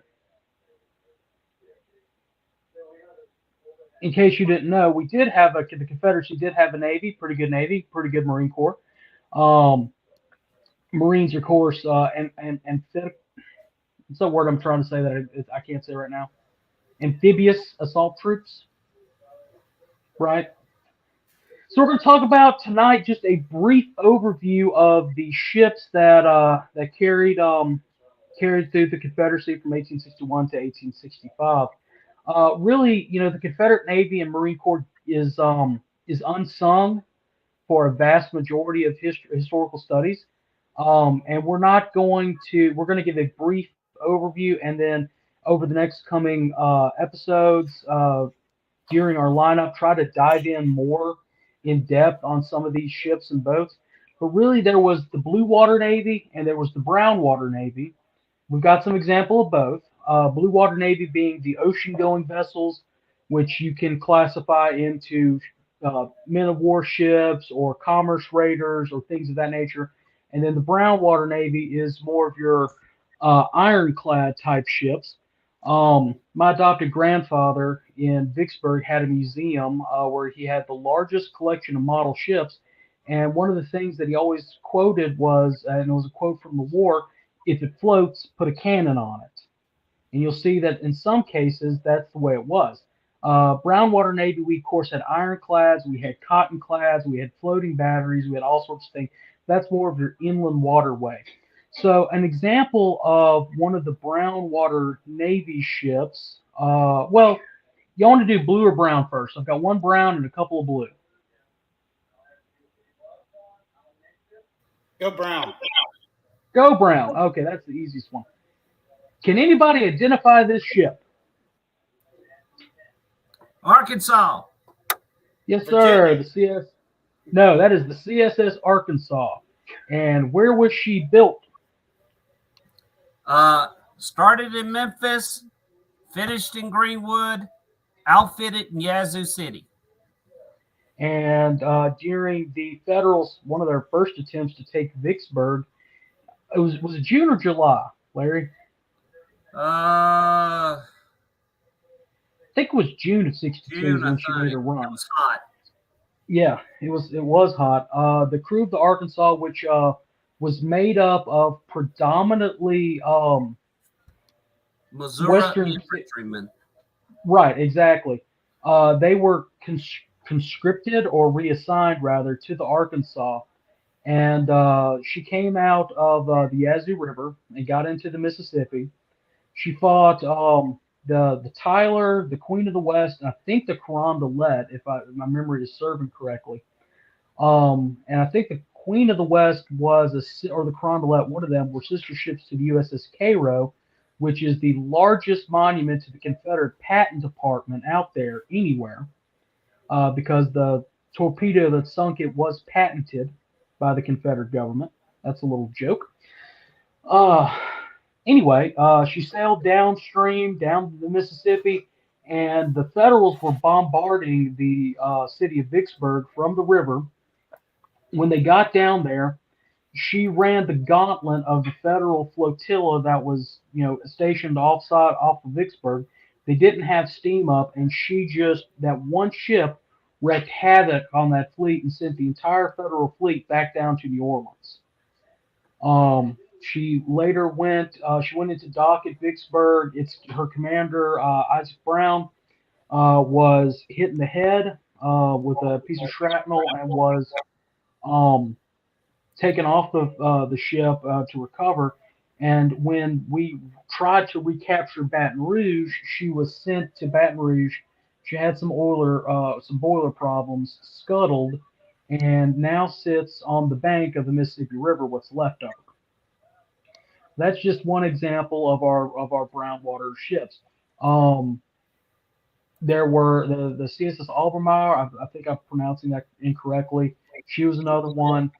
In case you didn't know, we did have the Confederacy did have a Navy, pretty good Marine Corps. Marines, of course, and it's a word I'm trying to say that I can't say right now. Amphibious assault troops, right? So we're going to talk about tonight just a brief overview of the ships that carried through the Confederacy from 1861 to 1865. Really, the Confederate Navy and Marine Corps is unsung for a vast majority of historical studies. And we're going to give a brief overview, and then over the next coming episodes during our lineup, try to dive in more in depth on some of these ships and boats. But really, there was the Blue Water Navy and there was the Brown Water Navy. We've got some example of both. Blue Water Navy being the ocean-going vessels, which you can classify into men of war ships or commerce raiders or things of that nature. And then the Brown Water Navy is more of your ironclad type ships. My adopted grandfather in Vicksburg had a museum where he had the largest collection of model ships. And one of the things that he always quoted was, and it was a quote from the war, if it floats, put a cannon on it. And you'll see that in some cases, that's the way it was. Brown Water Navy, we of course had ironclads, we had cottonclads, we had floating batteries, we had all sorts of things. That's more of your inland waterway. So an example of one of the Brown Water Navy ships, well, you want to do blue or brown first? I've got one brown and a couple of blue. Go brown. Go brown. Okay, that's the easiest one. Can anybody identify this ship? Arkansas. Yes, sir. No, that is the CSS Arkansas. And where was she built? Started in Memphis, finished in Greenwood, outfitted in Yazoo City. And during the Federals, one of their first attempts to take Vicksburg, was it June or July, Larry? I think it was June of '62 when she made a run. It was hot. Yeah, it was hot. The crew of the Arkansas, which was made up of predominantly Missouri Western infantrymen. Right, exactly. They were conscripted or reassigned rather to the Arkansas, and she came out of the Yazoo River and got into the Mississippi. She fought the Tyler, the Queen of the West, and I think the Carondelet, if my memory is serving correctly. And I think the Queen of the West or the Carondelet, one of them, were sister ships to the USS Cairo, which is the largest monument to the Confederate Patent Department out there anywhere, because the torpedo that sunk it was patented by the Confederate government. That's a little joke. Anyway, she sailed downstream, down the Mississippi, and the Federals were bombarding the city of Vicksburg from the river. When they got down there, she ran the gauntlet of the Federal flotilla that was, stationed off of Vicksburg. They didn't have steam up, and that one ship wreaked havoc on that fleet and sent the entire Federal fleet back down to New Orleans. She later she went into dock at Vicksburg. Her commander, Isaac Brown, was hit in the head with a piece of shrapnel and was taken off the ship to recover. And when we tried to recapture Baton Rouge, she was sent to Baton Rouge. She had some boiler problems, scuttled, and now sits on the bank of the Mississippi River, what's left of her. That's just one example of our brown water ships. There were the CSS Albemarle. I think I'm pronouncing that incorrectly. She was another one.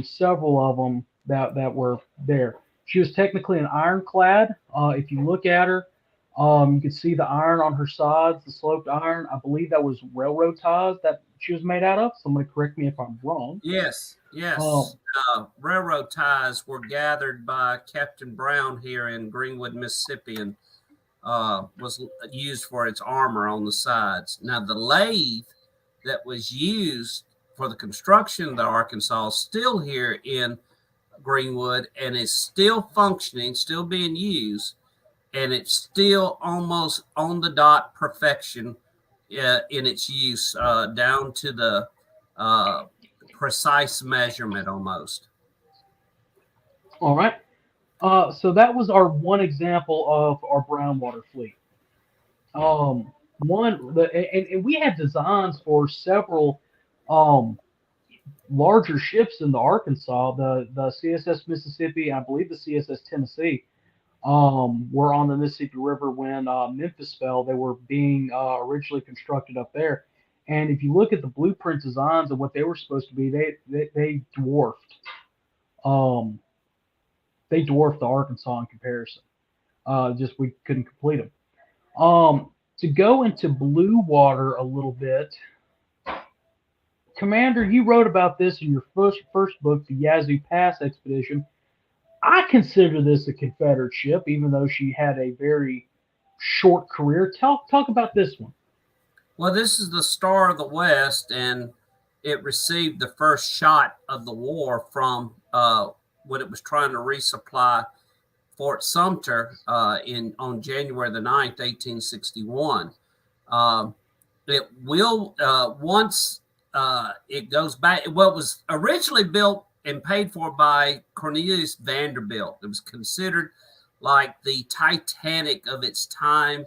Several of them that were there. She was technically an ironclad. If you look at her, you can see the iron on her sides, the sloped iron. I believe that was railroad ties that she was made out of. Somebody correct me if I'm wrong. Yes. Railroad ties were gathered by Captain Brown here in Greenwood, Mississippi, and was used for its armor on the sides. Now, the lathe that was used for the construction of the Arkansas is still here in Greenwood and is still functioning, still being used, and it's still almost on the dot perfection in its use, down to the precise measurement almost. All right. So that was our one example of our brown water fleet. And we had designs for several larger ships in the Arkansas. The CSS Mississippi, I believe the CSS Tennessee, were on the Mississippi River when Memphis fell. They were being originally constructed up there. And if you look at the blueprint designs of what they were supposed to be, they dwarfed. They dwarfed the Arkansas in comparison. Just we couldn't complete them. To go into blue water a little bit, Commander, you wrote about this in your first book, the Yazoo Pass Expedition. I consider this a Confederate ship, even though she had a very short career. Talk about this one. Well, this is the Star of the West, and it received the first shot of the war from when it was trying to resupply Fort Sumter on January the 9th, 1861. It will, once it goes back, well, it was originally built and paid for by Cornelius Vanderbilt. It was considered like the Titanic of its time.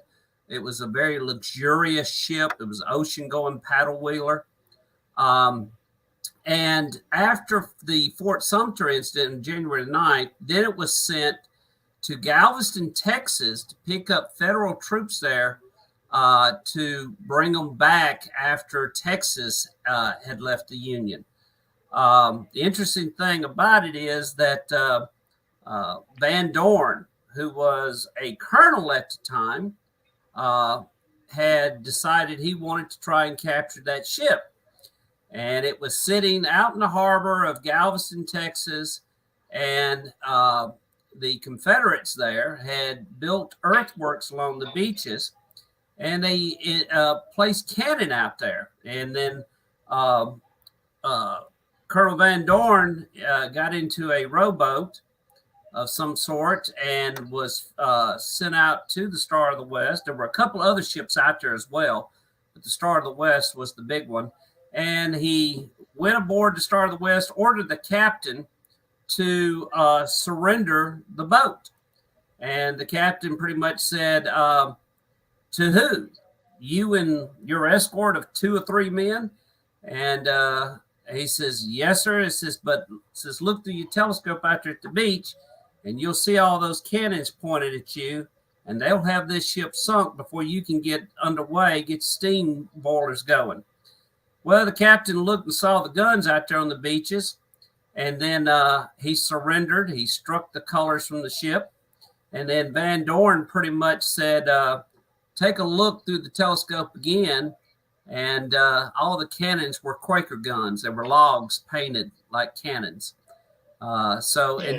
It was a very luxurious ship. It was an ocean-going paddle wheeler. And after the Fort Sumter incident on January 9th, then it was sent to Galveston, Texas, to pick up federal troops there to bring them back after Texas had left the Union. The interesting thing about it is that Van Dorn, who was a colonel at the time, had decided he wanted to try and capture that ship. And it was sitting out in the harbor of Galveston, Texas, and the Confederates there had built earthworks along the beaches, and they placed cannon out there. And then Colonel Van Dorn got into a rowboat of some sort and was sent out to the Star of the West. There were a couple other ships out there as well, but the Star of the West was the big one. And he went aboard the Star of the West, ordered the captain to surrender the boat. And the captain pretty much said, to who? You and your escort of 2 or 3 men? And he says, yes, sir. He says, look through your telescope out there at the beach, and you'll see all those cannons pointed at you, and they'll have this ship sunk before you can get underway, get steam boilers going. Well, the captain looked and saw the guns out there on the beaches, and then he surrendered. He struck the colors from the ship, and then Van Dorn pretty much said, take a look through the telescope again, and all the cannons were Quaker guns. They were logs painted like cannons. And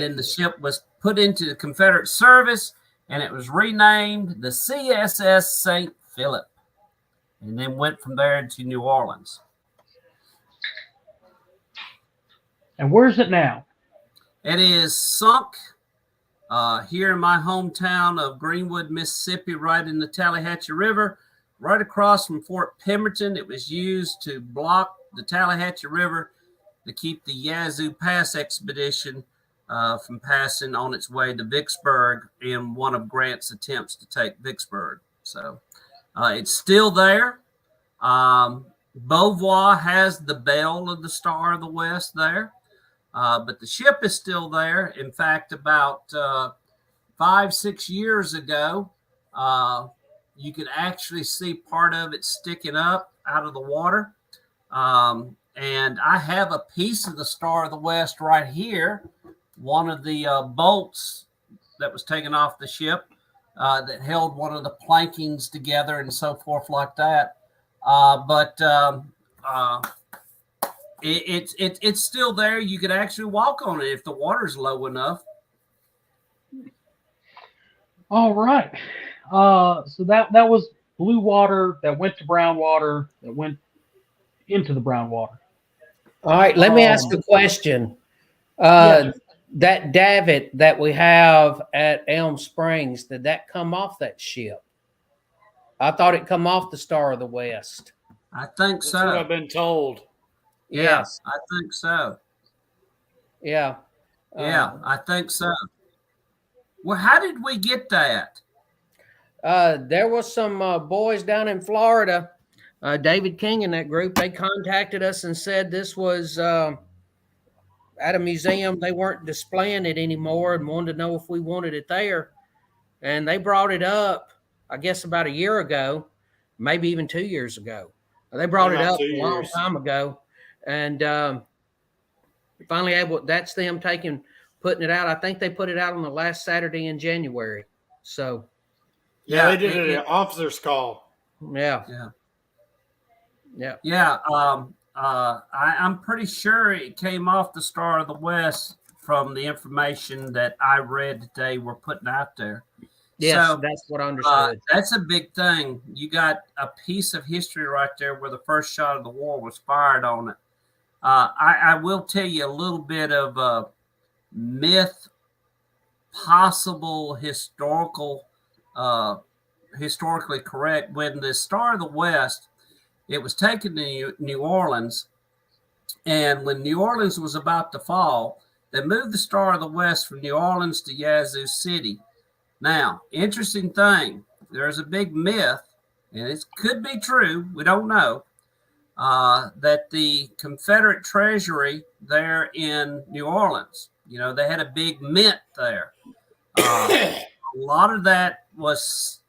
then the ship was put into the Confederate service, and it was renamed the CSS St. Philip, and then went from there to New Orleans. And where's it now? It is sunk here in my hometown of Greenwood, Mississippi, right in the Tallahatchie River, right across from Fort Pemberton. It was used to block the Tallahatchie River to keep the Yazoo Pass expedition from passing on its way to Vicksburg in one of Grant's attempts to take Vicksburg. So it's still there. Beauvoir has the bell of the Star of the West there, but the ship is still there. In fact, about 5-6 years ago, you could actually see part of it sticking up out of the water. And I have a piece of the Star of the West right here, one of the bolts that was taken off the ship that held one of the plankings together and so forth like that. It's still there. You could actually walk on it if the water's low enough. All right. So that was blue water that went to brown water that went into the brown water. All right, let me ask a question. That davit that we have at Elm Springs, did that come off that ship? I thought it come off the Star of the West. I think so. That's what I've been told. Yes. Yeah, I think so. Yeah. I think so. Well, how did we get that? There was some boys down in Florida, David King and that group. They contacted us and said this was at a museum. They weren't displaying it anymore and wanted to know if we wanted it there. And they brought it up, I guess, about a year ago, maybe even 2 years ago. They brought it up a long time ago. And finally that's them putting it out. I think they put it out on the last Saturday in January. So yeah, they did it at officer's call. Yeah. I'm pretty sure it came off the Star of the West from the information that I read that they were putting out there. Yes, so, that's what I understood. That's a big thing. You got a piece of history right there where the first shot of the war was fired on it. I will tell you a little bit of myth, possible historically correct. When the Star of the West, it was taken to New Orleans, and when New Orleans was about to fall, they moved the Star of the West from New Orleans to Yazoo City. Now, interesting thing, there's a big myth, and it could be true, we don't know, that the Confederate treasury there in New Orleans, they had a big mint there. A lot of that was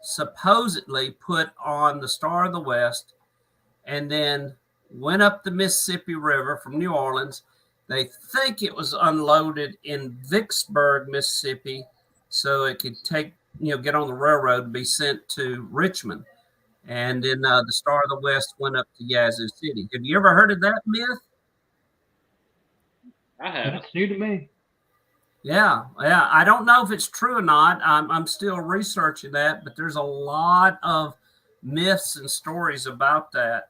supposedly put on the Star of the West and then went up the Mississippi River from New Orleans. They think it was unloaded in Vicksburg, Mississippi, so it could get on the railroad and be sent to Richmond. And then the Star of the West went up to Yazoo City. Have you ever heard of that myth? I have. That's new to me. Yeah. I don't know if it's true or not. I'm still researching that, but there's a lot of myths and stories about that,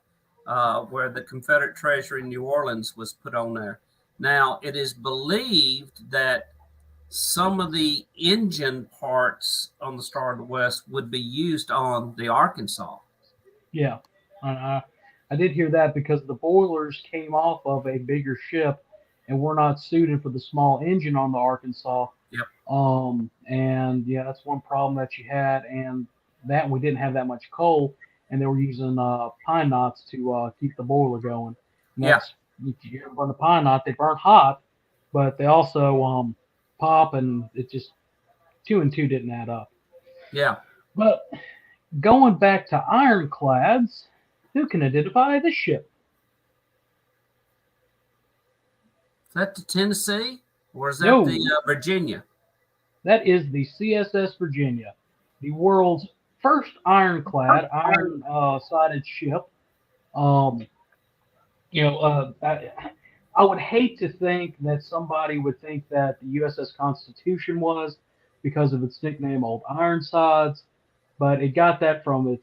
where the Confederate treasury in New Orleans was put on there. Now, it is believed that some of the engine parts on the Star of the West would be used on the Arkansas. Yeah, I did hear that because the boilers came off of a bigger ship and were not suited for the small engine on the Arkansas. Yep. And yeah, that's one problem that you had, and that we didn't have that much coal, and they were using pine knots to keep the boiler going. And if you burn a pine knot, they burn hot, but they also pop, and it just 2 and 2 didn't add up. Yeah. But going back to ironclads, who can identify this ship? Is that the Tennessee, or is that the Virginia? That is the CSS Virginia, the world's first ironclad, iron-sided ship. Um, I would hate to think that somebody would think that the USS Constitution was because of its nickname, Old Ironsides, but it got that from the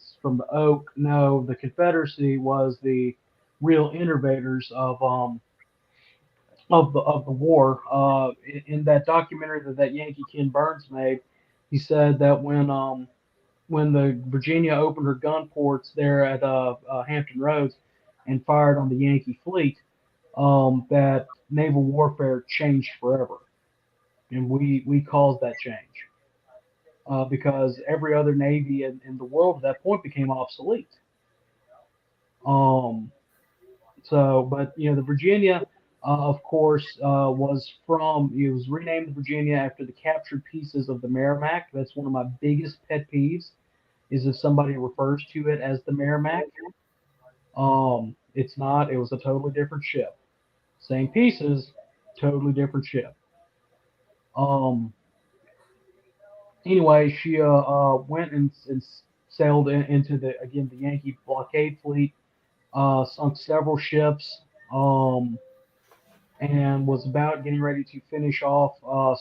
oak. No, the Confederacy was the real innovators of the war. In that documentary that Yankee Ken Burns made, he said that when the Virginia opened her gun ports there at Hampton Roads and fired on the Yankee fleet, that naval warfare changed forever, and we caused that change because every other navy in the world at that point became obsolete. Um, but the Virginia, of course, it was renamed the Virginia after the captured pieces of the Merrimack. That's one of my biggest pet peeves, is if somebody refers to it as the Merrimack. It's not. It was a totally different ship. Same pieces, totally different ship. Um, anyway, she went and sailed into the Yankee blockade fleet, sunk several ships, and was about getting ready to finish off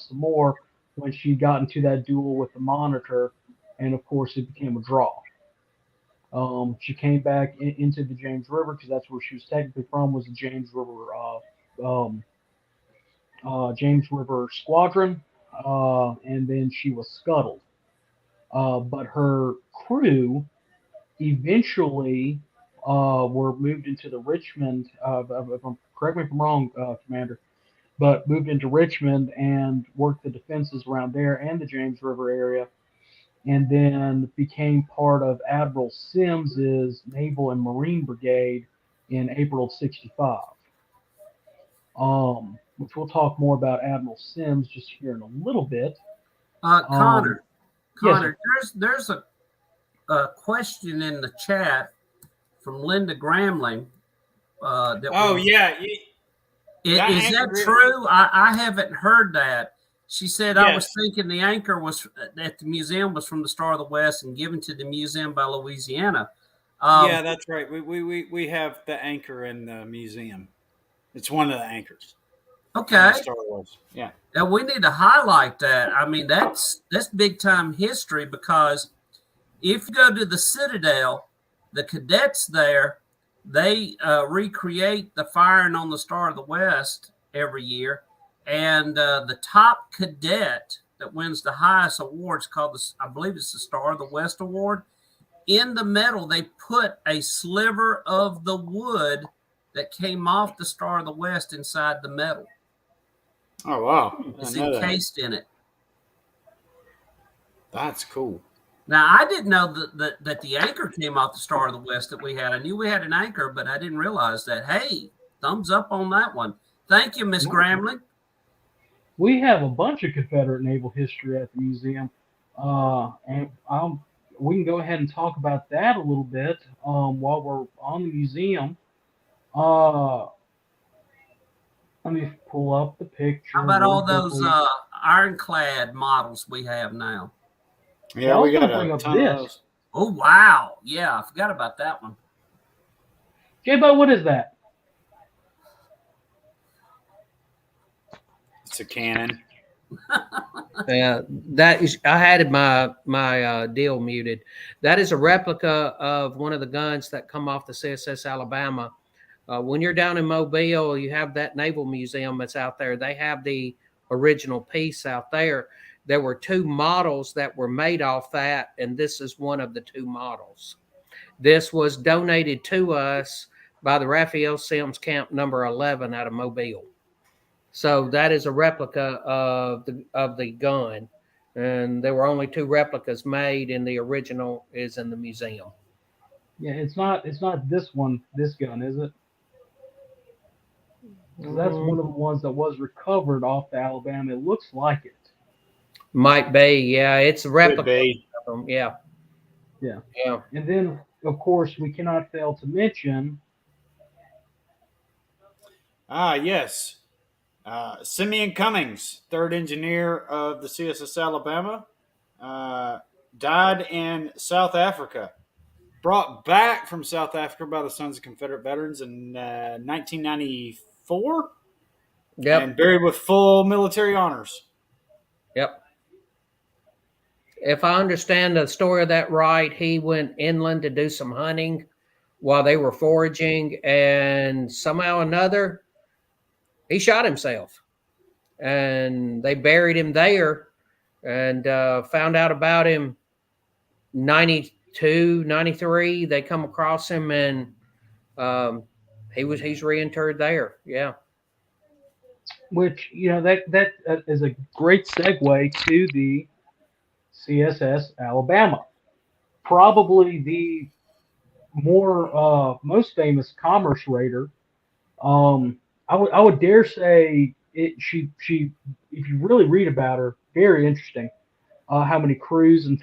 some more when she got into that duel with the Monitor, and of course it became a draw. She came back into the James River because that's where she was technically from, was the James River Squadron, and then she was scuttled. But her crew eventually were moved into the Richmond. Correct me if I'm wrong, Commander, but moved into Richmond and worked the defenses around there and the James River area, and then became part of Admiral Sims's Naval and Marine Brigade in April of '65. Which we'll talk more about Admiral Sims just here in a little bit. Connor, yes, there's a question in the chat from Linda Gramling. Is that true? I haven't heard that. She said, yes. I was thinking the anchor was at the museum was from the Star of the West and given to the museum by Louisiana. Yeah, that's right. We have the anchor in the museum. It's one of the anchors. Okay. Star Wars. Yeah. Now we need to highlight that. I mean, that's big time history, because if you go to the Citadel, the cadets there, they recreate the firing on the Star of the West every year. And the top cadet that wins the highest award is called, I believe it's the Star of the West Award. In the medal, they put a sliver of the wood that came off the Star of the West inside the medal. Oh, wow. It's encased in it. That's cool. Now, I didn't know that the anchor came off the Star of the West that we had. I knew we had an anchor, but I didn't realize that. Hey, thumbs up on that one. Thank you, Miss Gramling. We have a bunch of Confederate naval history at the museum, and we can go ahead and talk about that a little bit while we're on the museum. Let me pull up the picture. How about all those ironclad models we have now? Yeah, we got to bring up this. Oh, wow. Yeah, I forgot about that one. J-Bo, what is that? It's a cannon. That is. I had my deal muted. That is a replica of one of the guns that come off the CSS Alabama. When you're down in Mobile, you have that Naval Museum that's out there. They have the original piece out there. There were two models that were made off that, and this is one of the two models. This was donated to us by the Raphael Sims Camp number 11 out of Mobile. So that is a replica of the gun, and there were only two replicas made, and the original is in the museum. Yeah, it's not this gun, is it? That's one of the ones that was recovered off the Alabama. It looks like it. Might be, yeah. It's a replica. Of them. Yeah. And then, of course, we cannot fail to mention. Yes. Simeon Cummings, third engineer of the CSS Alabama. died in South Africa. Brought back from South Africa by the Sons of Confederate Veterans in 1994 Yep. and buried with full military honors. Yep. If I understand the story of that right, he went inland to do some hunting while they were foraging, and somehow or another, he shot himself. And they buried him there and found out about him 92, 93. They come across him, and he's reinterred there. Yeah. Which, that is a great segue to the CSS Alabama. Probably the most famous commerce raider. I would dare say she if you really read about her, very interesting. How many cruises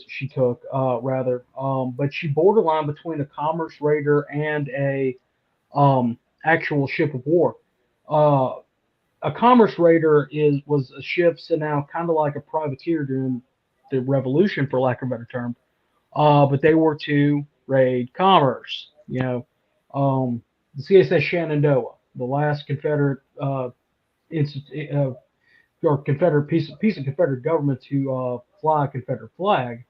she took, rather. But she borderline between a commerce raider and a actual ship of war. A commerce raider was a ship sent out kind of like a privateer during the Revolution, for lack of a better term. But they were to raid commerce. The CSS Shenandoah, the last Confederate or Confederate piece of Confederate government to fly a Confederate flag,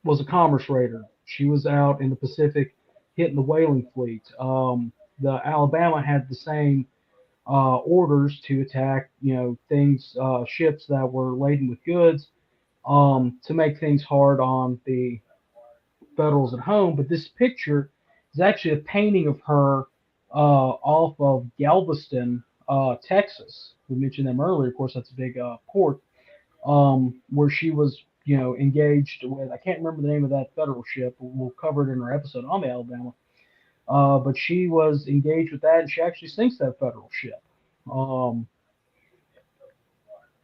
was a commerce raider. She was out in the Pacific hitting the whaling fleet. The Alabama had the same orders to attack, ships that were laden with goods, to make things hard on the Federals at home. But this picture is actually a painting of her off of Galveston, Texas. We mentioned them earlier. Of course, that's a big port, where she was, engaged with. I can't remember the name of that Federal ship. We'll cover it in our episode on the Alabama. But she was engaged with that, and she actually sinks that Federal ship.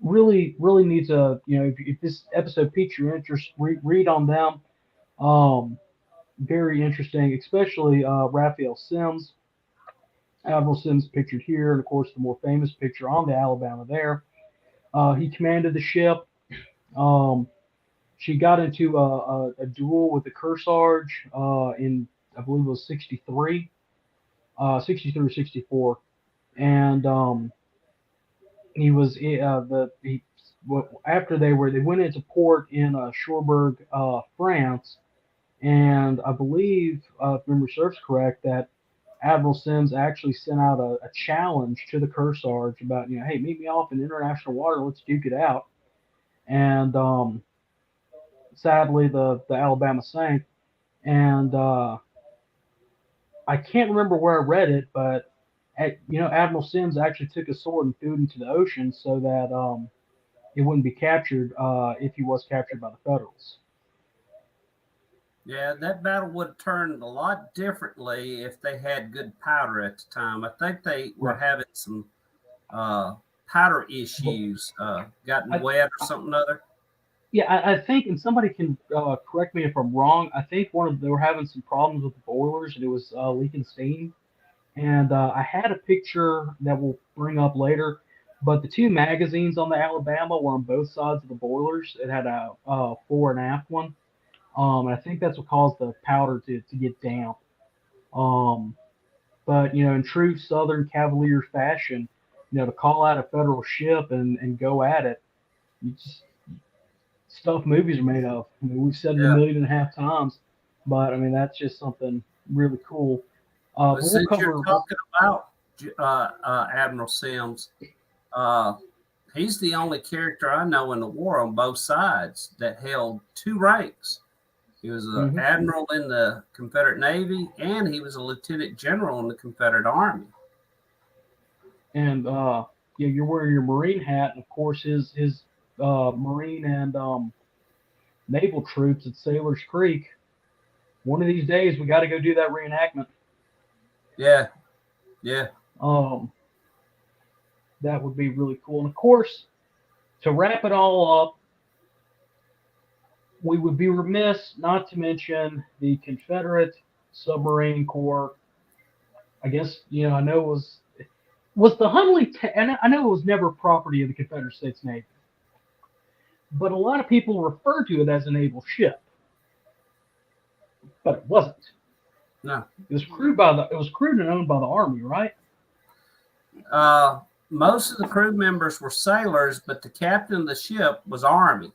Really, really needs if this episode piques your interest, read on them. Very interesting, especially Raphael Sims. Admiral Sims pictured here, and of course the more famous picture on the Alabama there. He commanded the ship. She got into a duel with the Kearsarge in, I believe it was 63 or 64, and after they went into port in Cherbourg, France, and I believe, if memory serves correct, that Admiral Sims actually sent out a challenge to the Kearsarge about, hey, meet me off in international water, let's duke it out. And sadly, the Alabama sank. And I can't remember where I read it, but Admiral Sims actually took a sword and threw it into the ocean so that it wouldn't be captured if he was captured by the Federals. Yeah, that battle would have turned a lot differently if they had good powder at the time. I think they were having some powder issues, gotten wet or something other. Yeah, I think, and somebody can correct me if I'm wrong, I think they were having some problems with the boilers, and it was leaking steam. And I had a picture that we'll bring up later, but the two magazines on the Alabama were on both sides of the boilers. It had a fore and aft one. And I think that's what caused the powder to get damp. But, in true Southern Cavalier fashion, to call out a Federal ship and go at it, stuff movies are made of. I mean, we've said it 1.5 million times, but, that's just something really cool. Since you're talking about Admiral Sims, he's the only character I know in the war on both sides that held 2 ranks. He was an admiral in the Confederate Navy, and he was a lieutenant general in the Confederate Army. And you're wearing your Marine hat, and of course his Marine and naval troops at Sailor's Creek. One of these days, we got to go do that reenactment. Yeah. That would be really cool. And of course, to wrap it all up, we would be remiss not to mention the Confederate Submarine Corps. I guess, I know it was the Hunley, and I know it was never property of the Confederate States Navy. but a lot of people refer to it as a naval ship, but it wasn't. No. It was crewed and owned by the Army, right? Most of the crew members were sailors, but the captain of the ship was Army.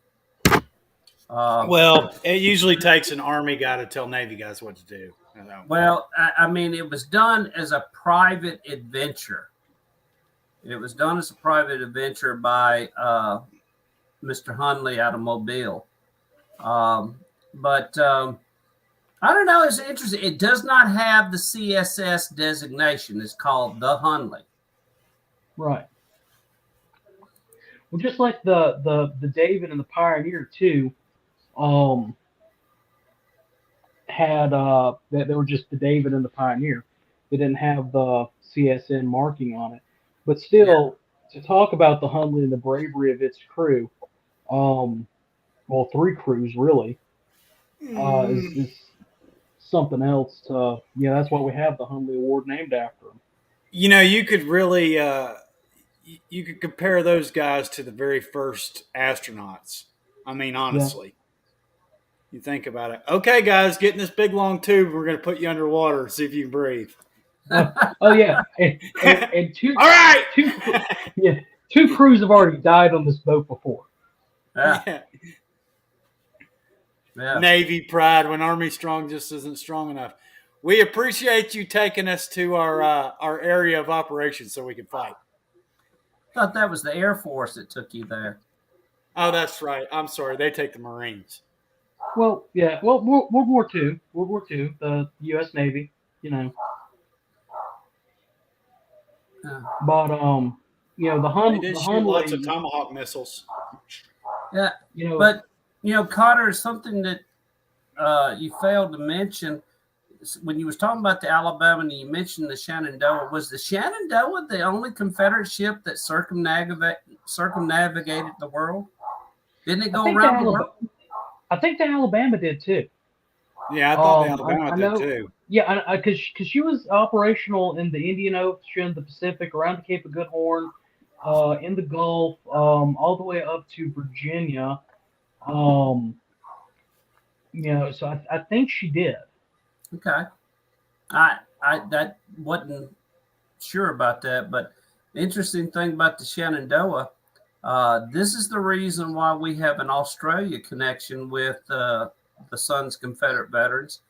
Well, it usually takes an Army guy to tell Navy guys what to do. Well, I mean, it was done as a private adventure. It was done as a private adventure by Mr. Hunley out of Mobile. But I don't know. It's interesting. It does not have the CSS designation. It's called the Hunley. Right. Well, just like the David and the Pioneer too, had they were just the David and the Pioneer. They didn't have the CSN marking on it. But still, to talk about the Hunley and the bravery of its crew, well, 3 crews really, is something else. That's why we have the Hunley Award named after him. You know, you could really you could compare those guys to the very first astronauts. I mean, honestly. You think about it. Okay, guys, get in this big long tube. We're going to put you underwater and see if you can breathe. Oh yeah, and 2. All right. 2 crews have already died on this boat before. Yeah. Navy pride when Army strong just isn't strong enough. We appreciate you taking us to our area of operations so we can fight. I thought that was the Air Force that took you there. Oh, that's right. I'm sorry. They take the Marines. Well, yeah. Well, World War II, the U.S. Navy, you know. But the Hunley. They did shoot lots of Tomahawk missiles. Yeah, but Cotter, something that you failed to mention when you was talking about the Alabama and you mentioned the Shenandoah. Was the Shenandoah the only Confederate ship that circumnavigated the world? Didn't it go around the world? I think the Alabama did too. Yeah, I thought the Alabama did too. Yeah, because she was operational in the Indian Ocean, the Pacific, around the Cape of Good Horn, in the Gulf, all the way up to Virginia. So I think she did. Okay, I that wasn't sure about that, but the interesting thing about the Shenandoah, this is the reason why we have an Australia connection with the Sons Confederate Veterans.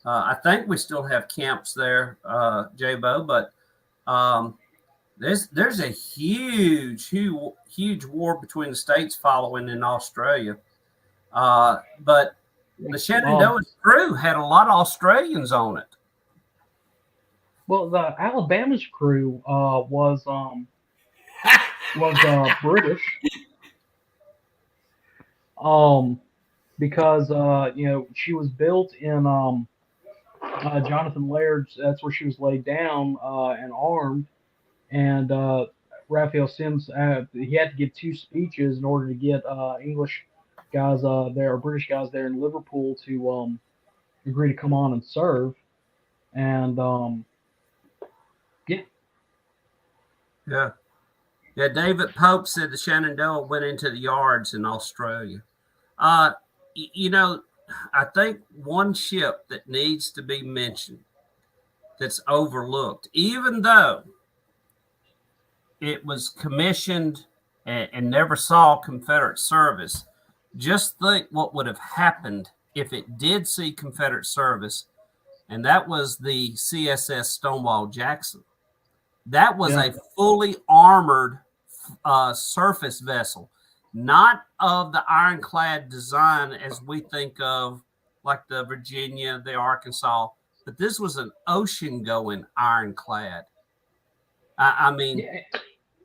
I think we still have camps there, J-Bo, but there's a huge war between the states following in Australia. But the Shenandoah crew had a lot of Australians on it. Well, the Alabama's crew was British. Because she was built in Jonathan Laird's. That's where she was laid down and armed. And Raphael Sims, he had to give 2 speeches in order to get English guys there, or British guys there in Liverpool to agree to come on and serve. And yeah, David Pope said the Shenandoah went into the yards in Australia. I think one ship that needs to be mentioned that's overlooked, even though it was commissioned and never saw Confederate service, just think what would have happened if it did see Confederate service, and that was the CSS Stonewall Jackson. That was a fully armored surface vessel, not of the ironclad design as we think of, like the Virginia, the Arkansas, but this was an ocean-going ironclad. I mean,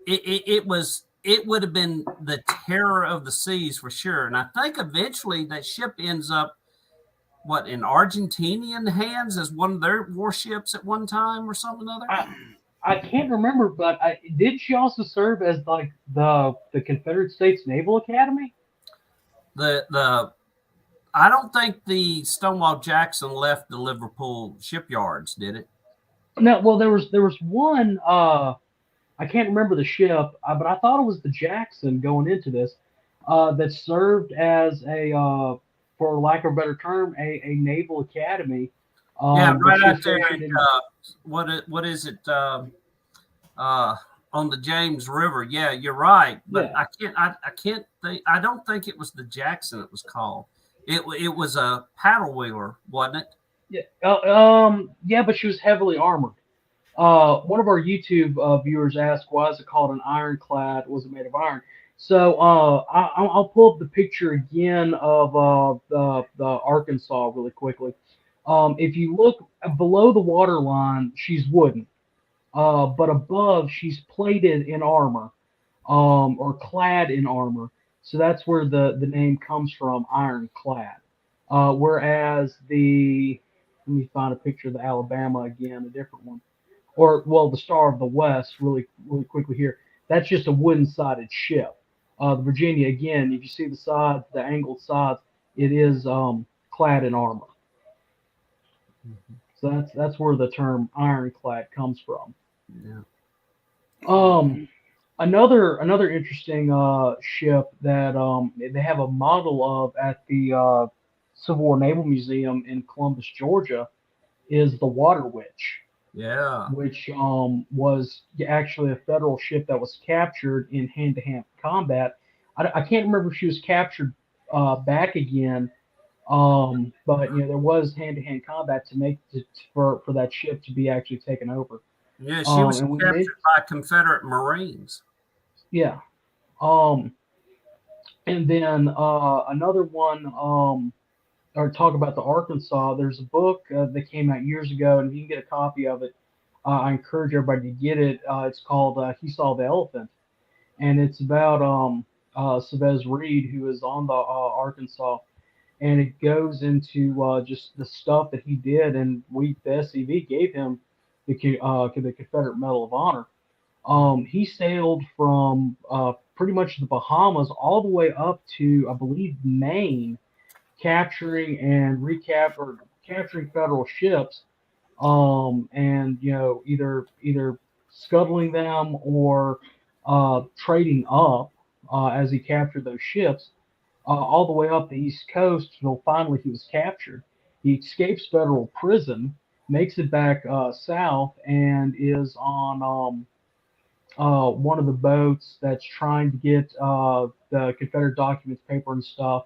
it would have been the terror of the seas for sure. And I think eventually that ship ends up, in Argentinian hands as one of their warships at one time or something or other? I can't remember, but did she also serve as like the Confederate States Naval Academy? I don't think the Stonewall Jackson left the Liverpool shipyards, did it? No. Well, there was one. I can't remember the ship, but I thought it was the Jackson going into this. that served as for lack of a better term, a naval academy. Yeah, But right she out was there. stationed in What is it? On the James River. Yeah, you're right. But yeah. I can't think. I don't think it was the Jackson. It was called. It was a paddle wheeler, wasn't it? Yeah, yeah, but she was heavily armored. One of our YouTube viewers asked, "Why is it called an ironclad? Was it made of iron?" So I'll pull up the picture again of the Arkansas really quickly. If you look below the waterline, she's wooden, but above she's plated in armor, or clad in armor. So that's where the name comes from, ironclad. Whereas let me find a picture of the Alabama again, a different one, or well, the Star of the West, really quickly here. That's just a wooden-sided ship. The Virginia, again, if you see the sides, the angled sides, it is clad in armor. So that's where the term ironclad comes from. Yeah. Another interesting ship that they have a model of at the Civil War Naval Museum in Columbus, Georgia, is the Water Witch, Yeah. which was actually a federal ship that was captured in hand-to-hand combat. I can't remember if she was captured back again, but there was hand-to-hand combat for that ship to be actually taken over. Yeah, she was And we captured by Confederate Marines. yeah. Um, and then another one, or talk about the Arkansas. There's a book that came out years ago, and if you can get a copy of it, I encourage everybody to get it. It's called He Saw the Elephant, and it's about Savez Reed, who is on the Arkansas, and it goes into just the stuff that he did, and the SCV gave him the Confederate Medal of Honor. He sailed from pretty much the Bahamas all the way up to, I believe, Maine, capturing and capturing federal ships, and either scuttling them or trading up as he captured those ships, all the way up the East Coast until finally he was captured. He escapes federal prison, makes it back south, and is on one of the boats that's trying to get the Confederate documents, paper, and stuff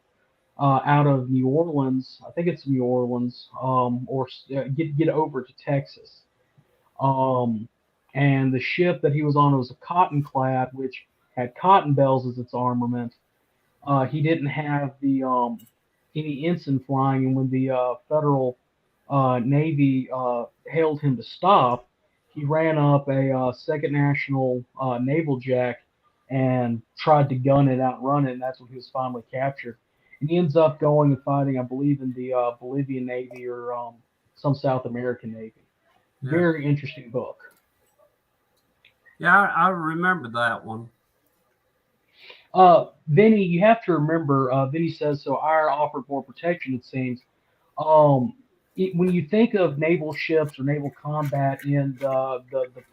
out of New Orleans. I think it's New Orleans, or get over to Texas. Um, and the ship that he was on was a cotton-clad, which had cotton bales as its armament. He didn't have the any ensign flying, and when the Federal Navy hailed him to stop, he ran up a Second National naval jack and tried to gun it, outrun it, and that's when he was finally captured. And he ends up going and fighting, I believe, in the Bolivian Navy or some South American Navy. Yeah. Very interesting book. Yeah, I remember that one. Vinny, you have to remember, Vinny says, so iron offered more protection, it seems. When you think of naval ships or naval combat in the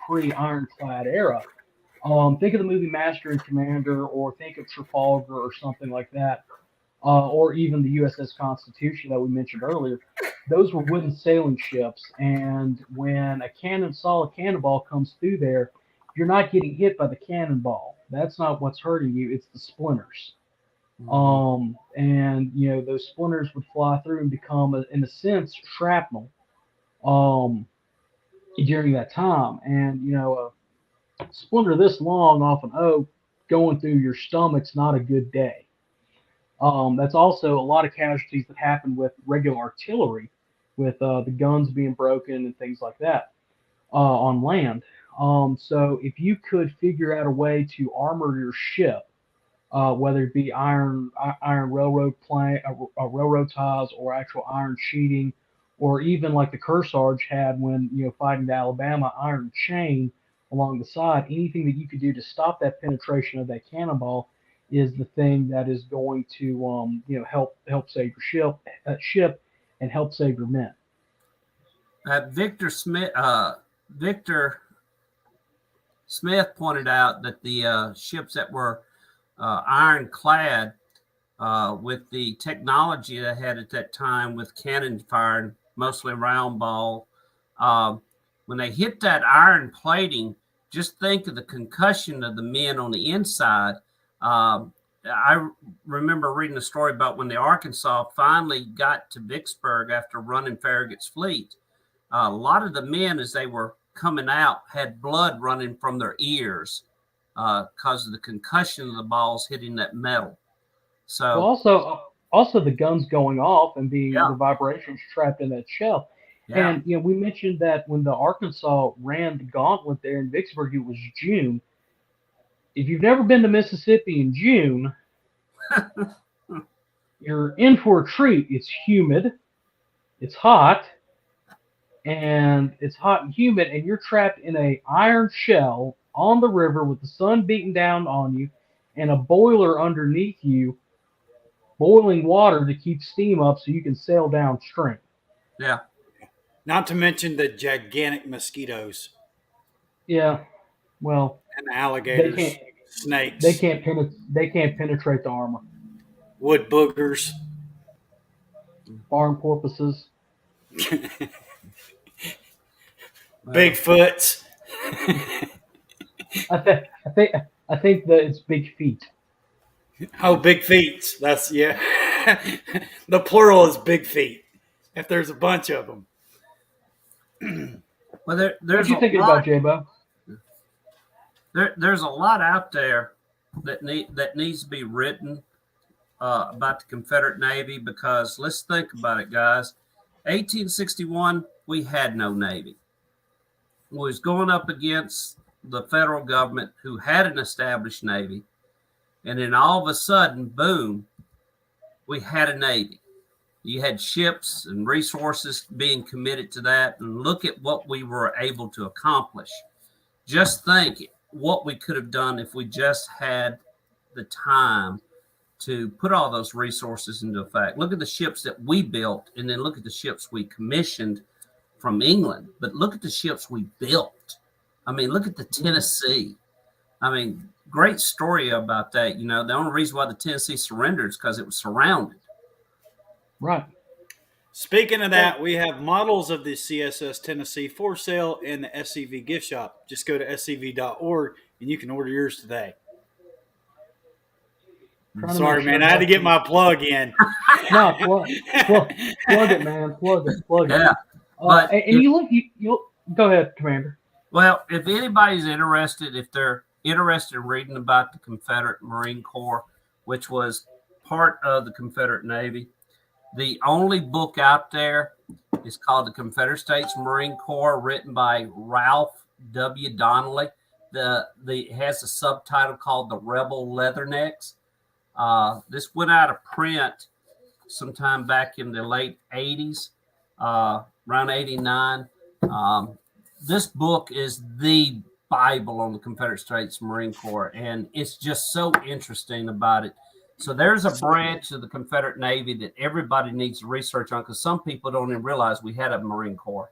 pre-ironclad era, think of the movie Master and Commander, or think of Trafalgar or something like that, or even the USS Constitution that we mentioned earlier. Those were wooden sailing ships, and when a solid cannonball comes through there, you're not getting hit by the cannonball. That's not what's hurting you. It's the splinters. And those splinters would fly through and become, in a sense, shrapnel during that time. And a splinter this long off an oak going through your stomach's not a good day. That's also a lot of casualties that happen with regular artillery, with the guns being broken and things like that on land. So if you could figure out a way to armor your ship, whether it be iron railroad railroad ties, or actual iron sheeting, or even like the Kearsarge had when fighting the Alabama, iron chain along the side. Anything that you could do to stop that penetration of that cannonball is the thing that is going to help save your ship and help save your men. Victor Smith pointed out that the ships that were ironclad with the technology they had at that time with cannon firing, mostly round ball. When they hit that iron plating, just think of the concussion of the men on the inside. I remember reading a story about when the Arkansas finally got to Vicksburg after running Farragut's fleet. A lot of the men, as they were coming out, had blood running from their ears because of the concussion of the balls hitting that metal. So also the guns going off and being Yeah. the vibrations trapped in that shell. Yeah. And we mentioned that when the Arkansas ran the gauntlet there in Vicksburg, it was June. If you've never been to Mississippi in June, you're in for a treat. It's humid, it's hot, and humid, and you're trapped in a iron shell on the river with the sun beating down on you and a boiler underneath you, boiling water to keep steam up so you can sail downstream. Yeah. Not to mention the gigantic mosquitoes. Yeah. Well, and alligators, they can't, snakes. They can't penetrate the armor. Wood boogers. Barn porpoises. Bigfoots. I think that it's big feet. Oh, big feet. That's The plural is big feet. If there's a bunch of them. Well, What there's you thinking about, J-Bo? There's a lot out there that needs to be written about the Confederate Navy, because let's think about it, guys. 1861, we had no Navy. We was going up against the federal government, who had an established Navy, and then all of a sudden, boom, we had a Navy. You had ships and resources being committed to that, and look at what we were able to accomplish. Just think what we could have done if we just had the time to put all those resources into effect. Look at the ships that we built, and then look at the ships we commissioned from England. But look at the ships we built. I mean, look at the Tennessee. I mean, great story about that. The only reason why the Tennessee surrendered is because it was surrounded. Right. Speaking of that, we have models of the CSS Tennessee for sale in the SCV gift shop. Just go to scv.org and you can order yours today. Sorry, man. I had to get my plug in. No, plug it, man. Plug it. Yeah. But you go ahead, Commander. Well, if anybody's interested, if they're interested in reading about the Confederate Marine Corps, which was part of the Confederate Navy, the only book out there is called The Confederate States Marine Corps, written by Ralph W. Donnelly. It has a subtitle called The Rebel Leathernecks. This went out of print sometime back in the late 80s, around 89. This book is the Bible on the Confederate States Marine Corps, and it's just so interesting about it. So there's a branch of the Confederate Navy that everybody needs to research on, because some people don't even realize we had a Marine Corps.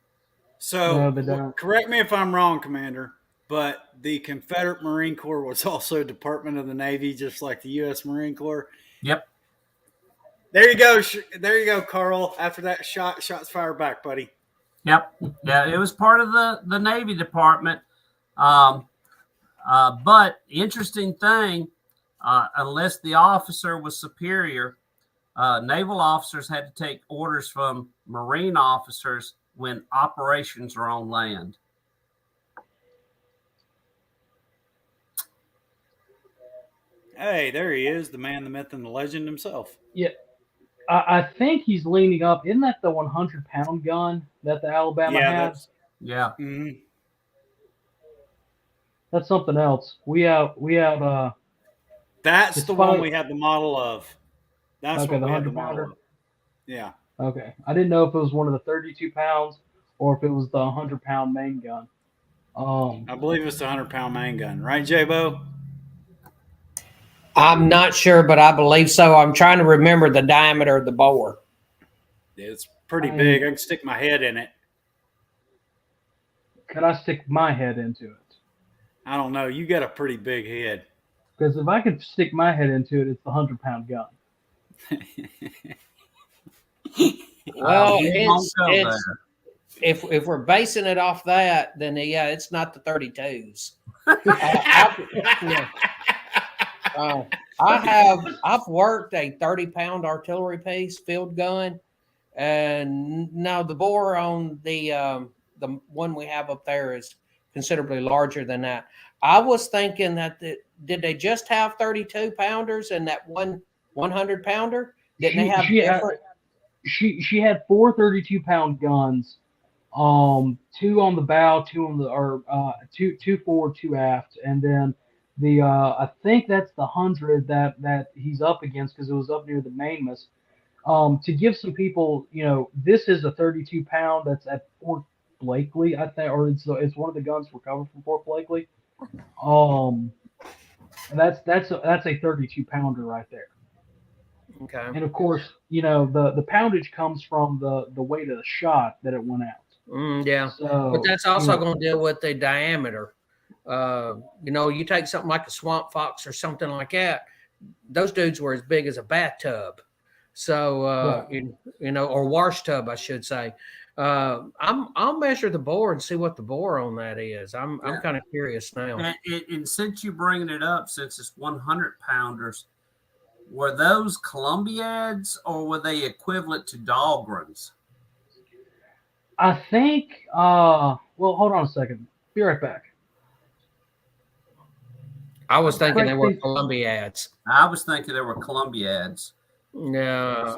So correct me if I'm wrong, Commander, but the Confederate Marine Corps was also Department of the Navy, just like the U.S. Marine Corps. Yep. There you go. There you go, Carl. After that shots fired back, buddy. Yep. Yeah, it was part of the Navy Department. But interesting thing, unless the officer was superior, naval officers had to take orders from Marine officers when operations are on land. Hey, there he is, the man, the myth, and the legend himself. Yeah. I think he's leaning up. Isn't that the 100-pound gun that the Alabama has? Yeah. Mm-hmm. That's something else. We have. That's the one we have the model of. That's okay, what we have the 100-pounder. model of. Yeah. Okay. I didn't know if it was one of the 32 pounds or if it was the 100-pound main gun. I believe it's the 100-pound main gun, right, J-Bo? I'm not sure, but I believe so. I'm trying to remember the diameter of the bore. It's pretty big. I can stick my head in it. Could I stick my head into it? I don't know. You got a pretty big head. Because if I could stick my head into it, it's the 100-pound gun. Well, we won't go it's there. if we're basing it off that, then yeah, it's not the 32s. I've worked a 30-pound artillery piece field gun, and now the bore on the one we have up there is considerably larger than that. I was thinking that did they just have 32 pounders in that 100 pounder? Didn't they have different? She had 4 32-pound guns, 2 on the bow, 2 on the or 2 forward, 2 aft, and then the I think that's the 100 that he's up against because it was up near the mainmast. To give some people, this is a 32-pound that's at Fort Blakely, I think, or it's one of the guns recovered from Fort Blakely. And that's a 32-pounder right there. Okay. And of course, the poundage comes from the weight of the shot that it went out. Yeah. So, but that's also going to deal with the diameter. You take something like a swamp fox or something like that. Those dudes were as big as a bathtub. So, or wash tub, I should say. I'll measure the bore and see what the bore on that is. I'm kind of curious now. And since you're bringing it up, since it's 100 pounders, were those Columbiads or were they equivalent to Dahlgrens? I think. Well, hold on a second. Be right back. I was thinking they were Columbiads. I was thinking they were Columbiads. Yeah,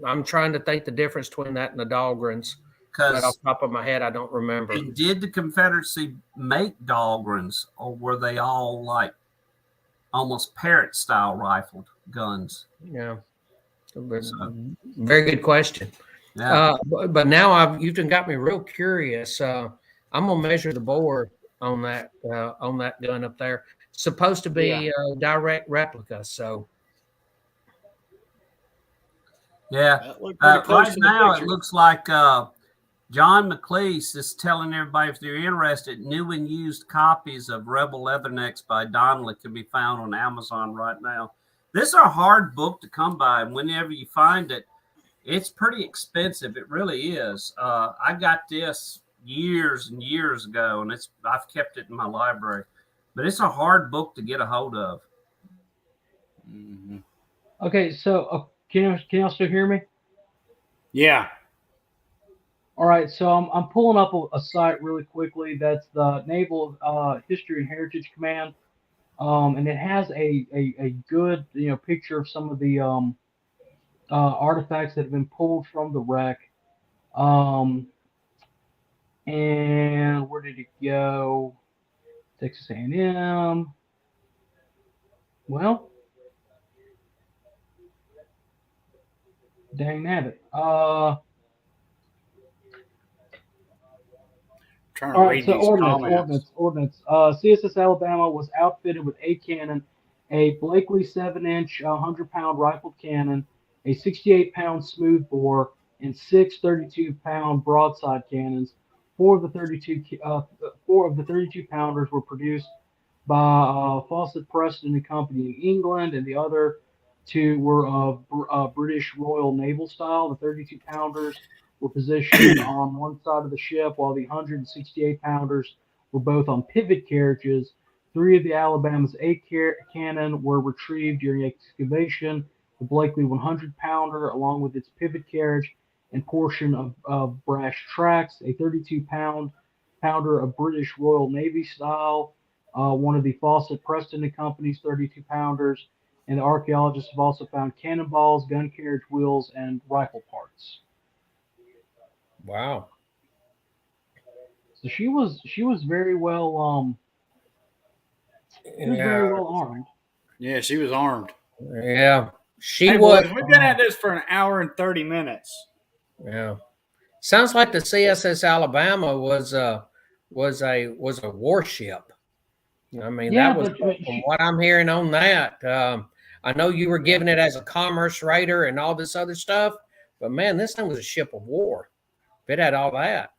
I'm trying to think the difference between that and the Dahlgrens. But off the top of my head, I don't remember. And did the Confederacy make Dahlgrens, or were they all like almost parrot-style rifled guns? Yeah, very good question. Yeah. But now you've got me real curious. I'm gonna measure the bore on that gun up there. It's supposed to be a direct replica, so. Yeah. Right now, it looks like John McLeese is telling everybody, if they're interested, new and used copies of Rebel Leathernecks by Donnelly can be found on Amazon right now. This is a hard book to come by, and whenever you find it, it's pretty expensive. It really is. I got this years and years ago, and I've kept it in my library. But it's a hard book to get a hold of. Mm-hmm. Okay, so can y'all still hear me? Yeah. All right, so I'm pulling up a site really quickly. That's the Naval History and Heritage Command, and it has a good picture of some of the artifacts that have been pulled from the wreck. And where did it go? Texas A&M. Well, dang nabbit. Trying to read these ordnance. CSS Alabama was outfitted with a cannon, a Blakely 7-inch 100-pound rifled cannon, a 68-pound smoothbore, and 6 32-pound broadside cannons. 4 of the 32 pounders were produced by Fawcett Preston and Company in England, and the other 2 were of British Royal Naval style. The 32 pounders were positioned on one side of the ship, while the 168 pounders were both on pivot carriages. 3 of the Alabama's A cannon were retrieved during excavation. The Blakely 100 pounder, along with its pivot carriage and portion of brass tracks, a 32 pounder of British Royal Navy style, one of the Fawcett Preston and Company's 32 pounders, and the archaeologists have also found cannonballs, gun carriage wheels, and rifle parts. Wow. So she was very well very well armed. Yeah, she was armed. Yeah. We've been at this for an hour and 30 minutes. Yeah. Sounds like the CSS Alabama was a warship. I mean, that was from what I'm hearing on that. I know you were giving it as a commerce raider and all this other stuff, but man, this thing was a ship of war. It had all that.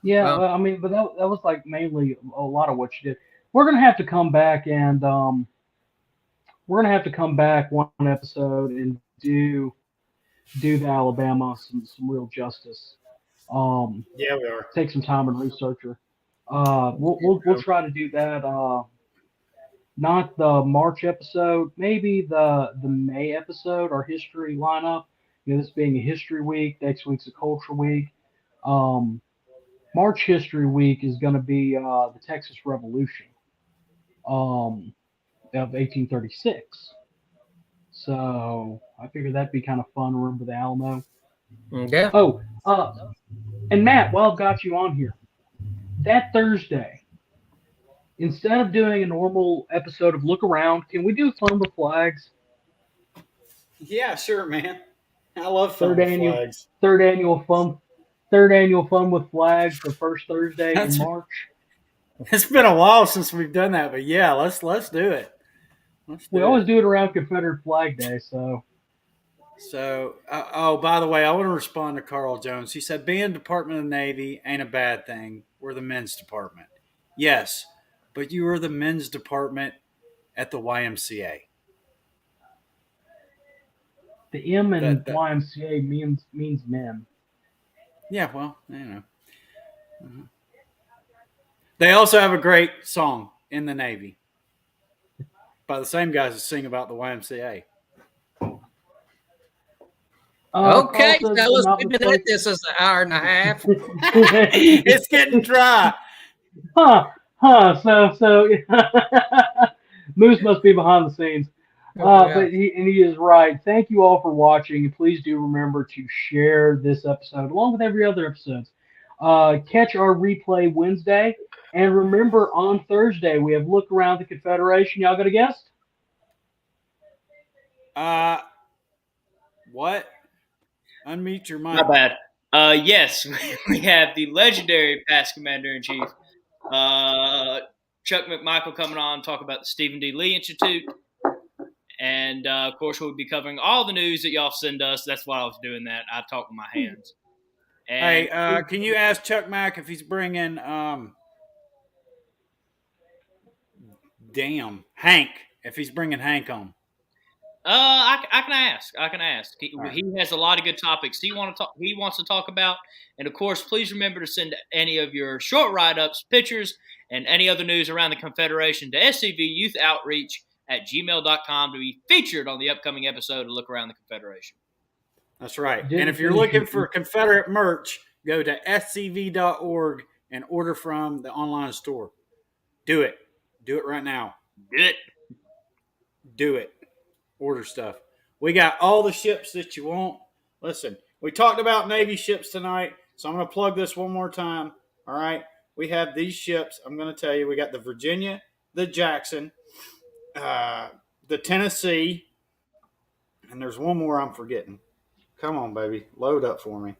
Yeah, I mean, but that was like mainly a lot of what she did. we're gonna have to come back and we're gonna have to come back one episode and do the Alabama some real justice. Yeah, we are. Take some time and research her. We'll try to do that. Not the March episode, maybe the May episode, our history lineup. This being a history week, next week's a culture week. March History Week is going to be the Texas Revolution of 1836. So I figured that'd be kind of fun to remember the Alamo. Yeah. Oh, and Matt, while I've got you on here, that Thursday, instead of doing a normal episode of Look Around, can we do Fun with Flags? Yeah, sure, man. I love Fun with Flags. Third annual Fun with Flags, the first Thursday in March. It's been a while since we've done that, but yeah, let's do it. We always do it around Confederate Flag Day, so. So, by the way, I want to respond to Carl Jones. He said, being Department of the Navy ain't a bad thing. We're the men's department. Yes, but you are the men's department at the YMCA. The M in YMCA means men. Yeah, well, you know. Uh-huh. They also have a great song in the Navy by the same guys that sing about the YMCA. Okay, fellas, we've been at this as an hour and a half. It's getting dry. So Moose must be behind the scenes. But he is right. Thank you all for watching, and please do remember to share this episode along with every other episode. Catch our replay Wednesday, and remember on Thursday we have Look Around the Confederation. Y'all got a guest? What? Unmute your mic. Not bad. Yes, we have the legendary past Commander-in-Chief, Chuck McMichael, coming on to talk about the Stephen D. Lee Institute. And, of course, we'll be covering all the news that y'all send us. That's why I was doing that. I talk with my hands. And hey, can you ask Chuck Mack if he's bringing Hank, if he's bringing Hank on? I can ask. He has a lot of good topics he wants to talk about. And, of course, please remember to send any of your short write-ups, pictures, and any other news around the Confederation to scvyouthOutreach@gmail.com to be featured on the upcoming episode of Look Around the Confederation. That's right. And if you're looking for Confederate merch, go to scv.org and order from the online store. Do it. Do it right now. Do it. Order stuff. We got all the ships that you want. Listen, we talked about Navy ships tonight, so I'm going to plug this one more time. All right. We have these ships. I'm going to tell you, we got the Virginia, the Jackson, the Tennessee, and there's one more I'm forgetting. Come on, baby. Load up for me.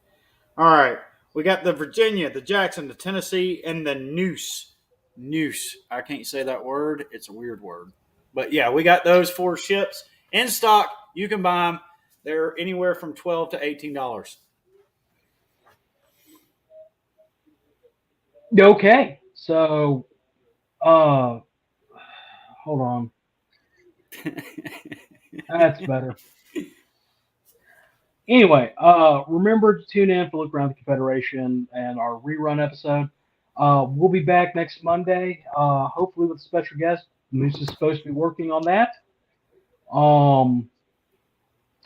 All right. We got the Virginia, the Jackson, the Tennessee, and the Noose. Noose. I can't say that word. It's a weird word. But, yeah, we got those 4 ships in stock. You can buy them. They're anywhere from $12 to $18. Okay. So, hold on. That's better. Anyway, remember to tune in for Look Around the Confederation and our rerun episode. We'll be back next Monday, hopefully with a special guest. Moose is supposed to be working on that.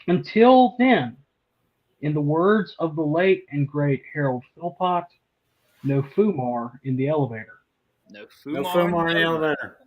Until then, in the words of the late and great Harold Philpott, no Fumar in the elevator. No Fumar in the elevator.